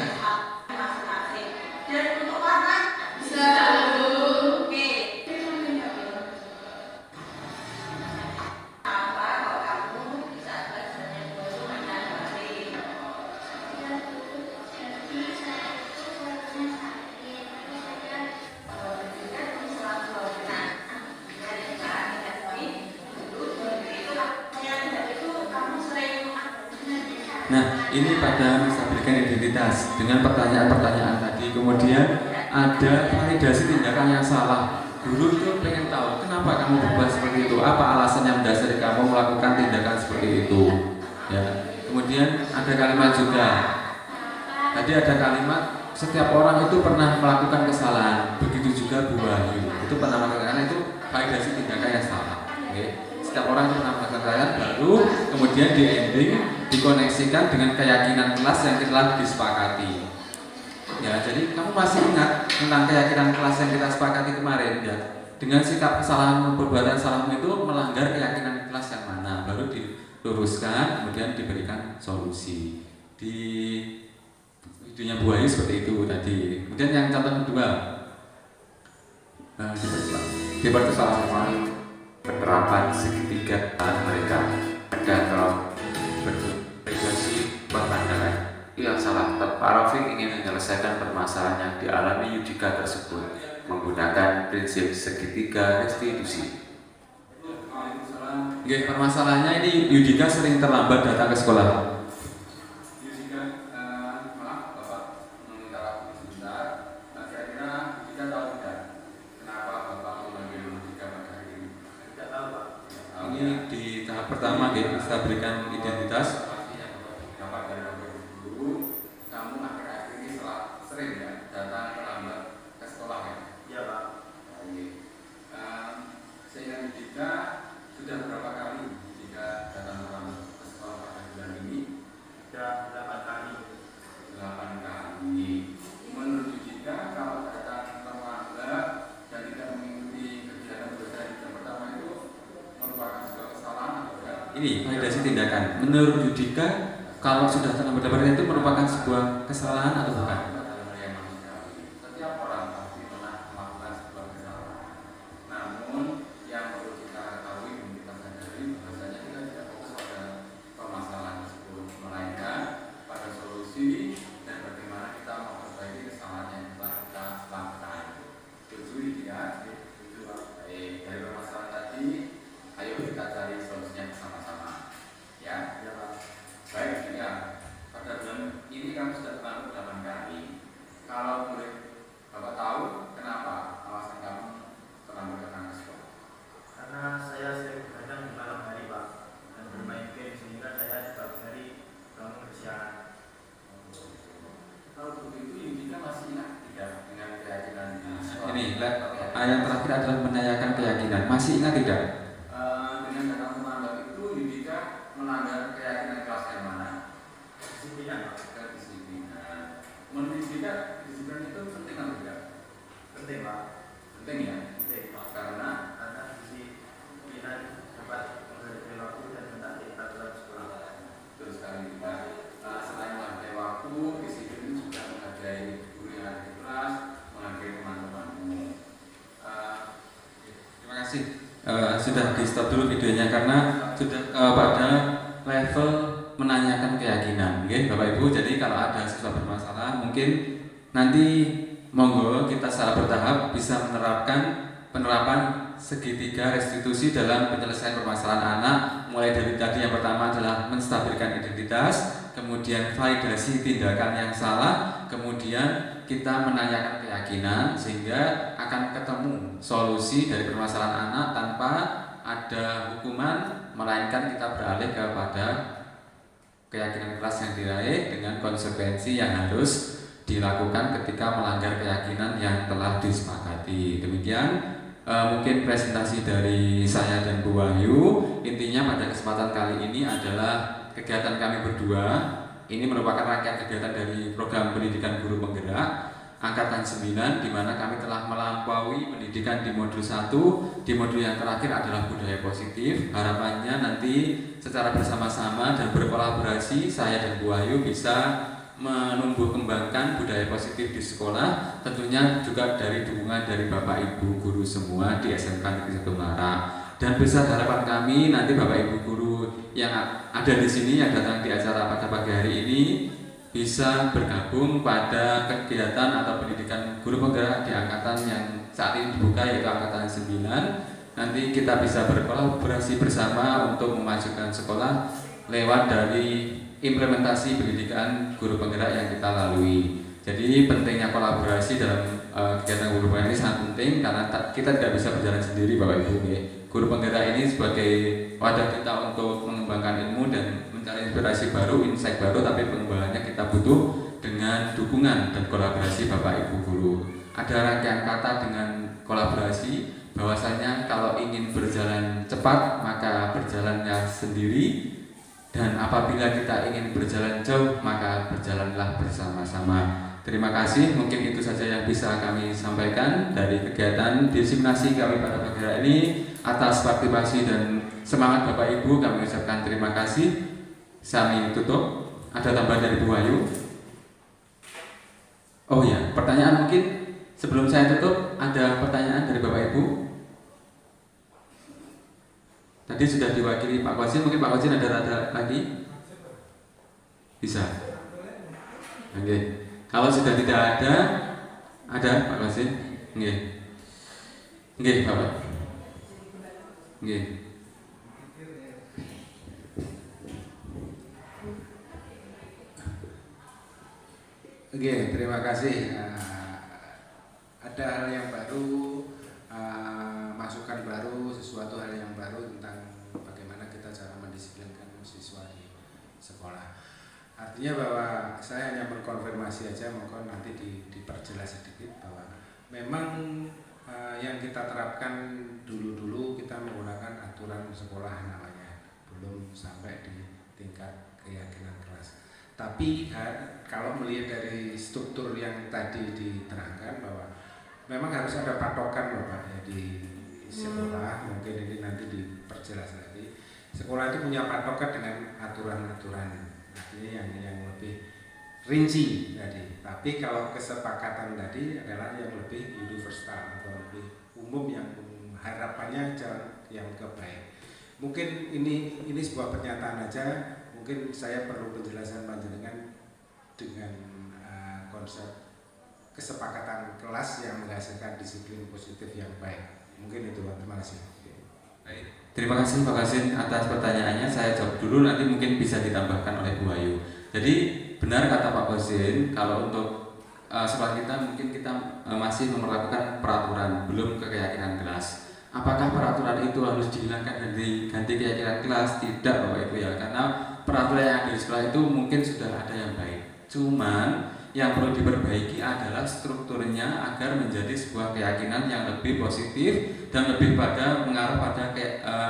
dan untuk warna bisa oke. Apa kalau kamu bisa belajarnya dulu dengan baik.
Nah, ini pada menstabilkan identitas dengan pertanyaan-pertanyaan tadi. Kemudian ada validasi tindakan yang salah. Guru itu pengen tahu kenapa kamu berbuat seperti itu, apa alasan yang mendasari kamu melakukan tindakan seperti itu. Ya. Kemudian ada kalimat juga. Tadi ada kalimat setiap orang itu pernah melakukan kesalahan. Begitu juga Bu Wahyu itu pernah melakukan, itu validasi tindakan yang salah. Oke. Setiap orang itu pernah melakukan kesalahan, baru kemudian di ending dikoneksikan dengan keyakinan kelas yang telah disepakati. Ya, jadi kamu masih ingat tentang keyakinan kelas yang kita sepakati kemarin ya? Dengan sikap kesalahan perbuatan salahmu itu melanggar keyakinan kelas yang mana, baru diluruskan, kemudian diberikan solusi. Di videonya Bu Wahyu seperti itu tadi. Kemudian yang contoh kedua, dipercepat penerapan segitiga mereka dan berprestasi pandangan yang salah. Pak Rafiq ingin menyelesaikan permasalahan yang dialami Yudika tersebut menggunakan prinsip segitiga restitusi. Oke, permasalahannya ini Yudika sering terlambat datang ke sekolah. Yudika, maaf Bapak meminta waktu sebentar. Nah, kira-kira Yudika tahu tidak kenapa Bapak memanggil Yudika pada hari ini? Tidak tahu Pak. Ini di tahap pertama kita berikan identitas. Dapat dari Bapak Guru, kamu akhir-akhir ini sering ya datang terlambat ke sekolah ya? Iya Pak. Sehingga Yudika sudah berapa kali jika datang terlambat ke sekolah pada bulan ini? Sudah 8 kali. 8 kali. Menurut Yudika kalau datang terlambat dan tidak mengikuti kegiatan belajar di jam pertama itu merupakan sebuah kesalahan atau tidak? Ini validasi tindakan. Menurut Yudika kalau sudah terlambat itu merupakan sebuah kesalahan atau bukan? Setiap orang pasti pernah melakukan sebuah kesalahan. Namun yang perlu kita ketahui dan kita sadari bahwasanya kita tidak fokus pada permasalahan tersebut, melainkan pada solusi dan bagaimana kita memperbaiki kesalahan yang telah kita lakukan. Setuju ya? Setuju. Baik, dari permasalahan tadi, ayo kita cari solusinya bersama-sama. Ya, ya Pak. Baik, ya. Pada bulan ini kamu sudah terlambat 8 kali. yang terakhir adalah menanyakan keyakinan. Masih ingat tidak?
Dengan kata memandang itu dididik melanggar keyakinan kelas yang mana? Disiplinan, Pak. Disiplinan. Mendidik disiplinan itu penting atau tidak? Penting, Pak. Penting ya? Penting, Pak. Karena disiplinan dapat menghargai waktu dan mentaati aturan sekolah. Terus sekali, Pak. Selain menghargai waktu, disiplin juga menghargai guru yang ada di kelas, menghargai teman-temanmu.
Terima kasih. Sudah di stop dulu videonya karena sudah pada level menanyakan keyakinan, oke, Bapak Ibu. Jadi kalau ada siswa bermasalah, mungkin nanti monggo kita secara bertahap bisa penerapan segitiga restitusi dalam penyelesaian permasalahan anak. Mulai dari tadi yang pertama adalah menstabilkan identitas, kemudian validasi tindakan yang salah, kemudian kita menanyakan keyakinan sehingga akan ketemu solusi dari permasalahan anak tanpa ada hukuman, melainkan kita beralih kepada keyakinan kelas yang diraih dengan konsekuensi yang harus dilakukan ketika melanggar keyakinan yang telah disepakati. Demikian mungkin presentasi dari saya dan Bu Wahyu. Intinya pada kesempatan kali ini adalah kegiatan kami berdua. Ini merupakan rangkaian kegiatan dari program pendidikan guru penggerak angkatan 9, di mana kami telah melampaui pendidikan di modul 1. Di modul yang terakhir adalah budaya positif. Harapannya nanti secara bersama-sama dan berkolaborasi saya dan Bu Wahyu bisa menumbuh kembangkan budaya positif di sekolah, tentunya juga dari dukungan dari Bapak Ibu guru semua di SMK Negeri 1 Mlara. Dan besar harapan kami nanti Bapak Ibu guru yang ada di sini yang datang di acara pada pagi hari ini bisa bergabung pada kegiatan atau pendidikan guru penggerak di angkatan yang saat ini dibuka, yaitu angkatan 9. Nanti kita bisa berkolaborasi bersama untuk memajukan sekolah lewat dari implementasi pendidikan guru penggerak yang kita lalui. Jadi pentingnya kolaborasi dalam kegiatan guru penggerak ini sangat penting karena kita tidak bisa berjalan sendiri, Bapak Ibu. Guru penggerak ini sebagai wadah kita untuk mengembangkan ilmu dan mencari inspirasi baru, insight baru, tapi pengembangannya kita butuh dengan dukungan dan kolaborasi Bapak Ibu guru. Ada rangkaian kata dengan kolaborasi, bahwasanya kalau ingin berjalan cepat maka berjalannya sendiri, dan apabila kita ingin berjalan jauh maka berjalanlah bersama-sama. Terima kasih, mungkin itu saja yang bisa kami sampaikan dari kegiatan diseminasi kami pada pagi hari ini. Atas partisipasi dan semangat Bapak Ibu kami ucapkan terima kasih. Kami tutup. Ada tambahan dari Bu Wahyu? Oh ya, pertanyaan mungkin sebelum saya tutup, ada pertanyaan dari Bapak Ibu? Tadi sudah diwakili Pak Qasim, mungkin Pak Qasim ada lagi? Bisa? Oke. Kalau sudah tidak ada Pak Qasim? Oke. Oke, Bapak. Oke.
Oke, terima kasih. Ada hal yang baru, masukan baru, sesuatu hal yang baru tentang bagaimana kita cara mendisiplinkan siswa di sekolah. Artinya bahwa saya hanya mengkonfirmasi aja, mungkin nanti diperjelas sedikit bahwa memang yang kita terapkan dulu kita menggunakan aturan sekolah namanya, belum sampai di tingkat keyakinan kelas. Tapi kalau melihat dari struktur yang tadi diterangkan bahwa memang harus ada patokan Bapak ya di sekolah, mungkin ini nanti diperjelas lagi. Sekolah itu punya patokan dengan aturan-aturan, artinya yang lebih rinci tadi. Tapi kalau kesepakatan tadi adalah yang lebih universal atau lebih umum, yang harapannya yang kebaik. Mungkin ini sebuah pernyataan aja. Mungkin saya perlu penjelasan panjenengan dengan konsep kesepakatan kelas yang menghasilkan disiplin positif yang baik. Mungkin itu Pak. Terima kasih.
Baik. Terima kasih Pak Qasim atas pertanyaannya. Saya jawab dulu, nanti mungkin bisa ditambahkan oleh Bu Wahyu. Jadi benar kata Pak Qasim, kalau untuk sekolah kita mungkin kita masih memperlakukan peraturan, belum ke keyakinan kelas. Apakah peraturan itu harus dihilangkan dan diganti keyakinan kelas? Tidak Bapak Ibu ya, karena peraturan yang ada di sekolah itu mungkin sudah ada yang baik. Cuman yang perlu diperbaiki adalah strukturnya agar menjadi sebuah keyakinan yang lebih positif dan lebih pada mengarah pada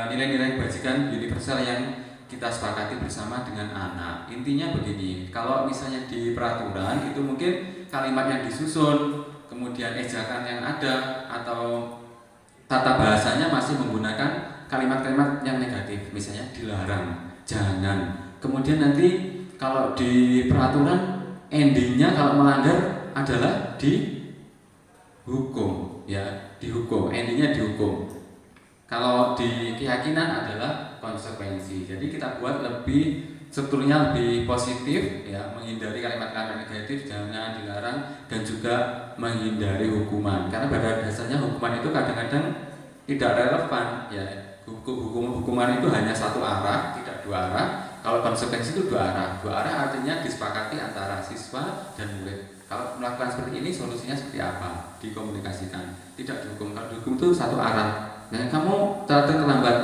nilai-nilai kebajikan universal yang kita sepakati bersama dengan anak. Intinya begini, kalau misalnya di peraturan itu mungkin kalimat yang disusun, kemudian ejakan yang ada atau tata bahasanya masih menggunakan kalimat-kalimat yang negatif, misalnya dilarang, jangan. Kemudian nanti kalau di peraturan endingnya kalau melanggar adalah dihukum, ya dihukum, endingnya dihukum. Kalau di keyakinan adalah konsekuensi. Jadi kita buat lebih strukturnya lebih positif, ya menghindari kalimat-kalimat negatif, jangan, dilarang, dan juga menghindari hukuman. Karena pada dasarnya hukuman itu kadang-kadang tidak relevan, ya hukuman itu hanya satu arah, tidak dua arah. Kalau konsekuensi itu dua arah artinya disepakati antara siswa dan murid. Kalau melakukan seperti ini solusinya seperti apa? Dikomunikasikan, tidak dihukum. Kalau dihukum itu satu arah. Nah, kamu terlambat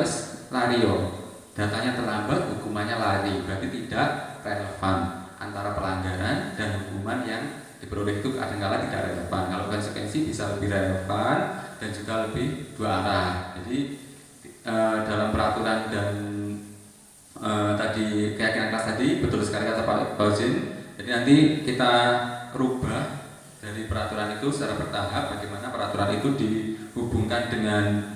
lario, datanya terlambat, hukumannya lari. Berarti tidak relevan antara pelanggaran dan hukuman yang diperoleh itu kadang-kala tidak relevan. Kalau konsekuensi bisa lebih relevan dan juga lebih dua arah. Jadi dalam peraturan dan tadi keyakinan kelas tadi betul sekali kata Pak Fauzin. Jadi nanti kita rubah dari peraturan itu secara bertahap, bagaimana peraturan itu dihubungkan dengan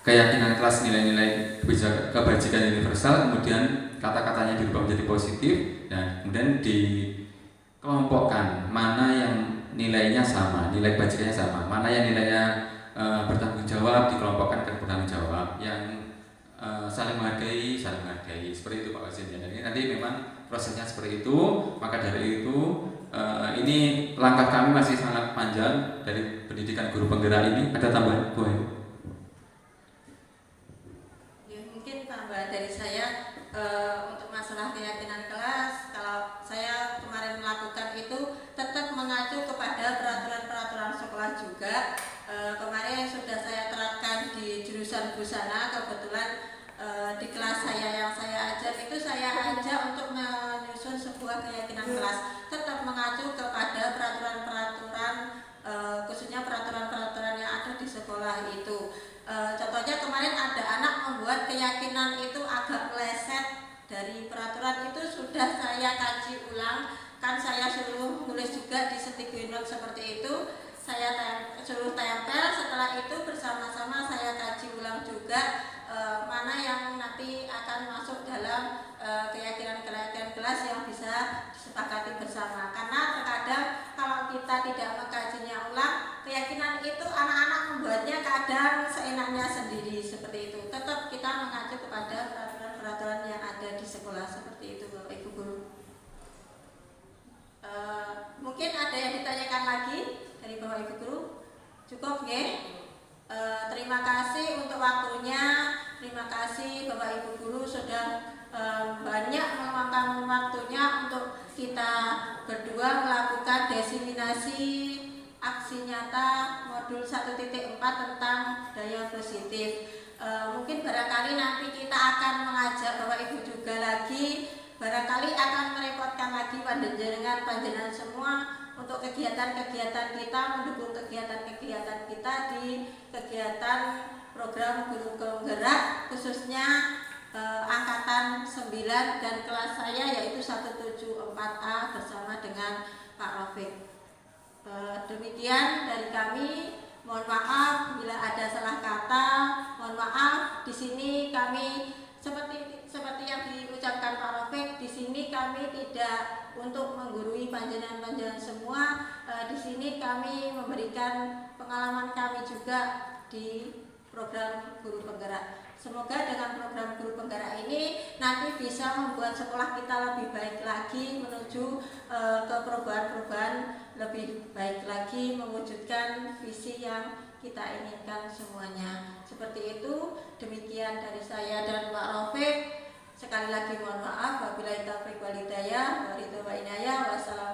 keyakinan kelas, nilai-nilai kebajikan universal, kemudian kata-katanya dirubah menjadi positif, dan kemudian dikelompokkan mana yang nilainya sama, nilai kebajikannya sama, mana yang nilainya bertanggung jawab, dikelompokkan ke bertanggung jawab, yang saling menghargai, seperti itu Pak Wasin. Jadi nanti memang prosesnya seperti itu. Maka dari itu ini langkah kami masih sangat panjang dari pendidikan guru penggerak ini. Ada tambahan Bu Ayu?
Ya, mungkin tambahan dari saya untuk masalah keyakinan kelas. Kalau saya kemarin melakukan itu tetap mengacu kepada peraturan-peraturan sekolah juga. Kemarin sudah saya terapkan di jurusan busana. Kebetulan di kelas saya yang saya ajar itu saya ajak untuk menyusun sebuah keyakinan kelas, tetap mengacu kepada peraturan-peraturan khususnya peraturan-peraturan yang ada di sekolah itu. Contohnya kemarin ada anak membuat keyakinan itu agak meleset dari peraturan, itu sudah saya kaji ulang, kan saya suruh nulis juga di sticky note seperti itu, saya suruh tempel. Setelah itu bersama-sama saya kaji ulang juga mana yang nanti akan masuk dalam keyakinan-keyakinan kelas yang bisa disepakati bersama. Karena terkadang kalau kita tidak mengkajinya ulang, keyakinan itu anak-anak membuatnya kadang seenaknya sendiri seperti itu. Tetap kita mengacu kepada peraturan-peraturan yang ada di sekolah seperti itu, Bapak Ibu Guru. Mungkin ada yang ditanyakan lagi dari Bapak Ibu Guru? Cukup ya? Terima kasih untuk waktunya. Terima kasih Bapak Ibu Guru sudah banyak meluangkan waktunya untuk kita berdua melakukan diseminasi aksi nyata modul 1.4 tentang daya positif. Mungkin barangkali nanti kita akan mengajak Bapak Ibu juga lagi, barangkali akan merepotkan lagi panjenengan semua untuk kegiatan-kegiatan kita, mendukung kegiatan-kegiatan kita di kegiatan program guru penggerak khususnya angkatan 9 dan kelas saya yaitu 174A bersama dengan Pak Rafiq. Demikian dari kami. Mohon maaf bila ada salah kata. Mohon maaf, di sini kami seperti yang diucapkan Pak Rafiq, di sini kami tidak untuk menggurui panjenengan semua. Di sini kami memberikan pengalaman kami juga di program guru penggerak. Semoga dengan program guru penggerak ini nanti bisa membuat sekolah kita lebih baik lagi, menuju ke perubahan-perubahan lebih baik lagi, mewujudkan visi yang kita inginkan semuanya. Seperti itu, demikian dari saya dan Pak Rafiq. Sekali lagi mohon maaf, wabillahi taufiq wal hidayah, wa ridho wa inayah. Wassalamualaikum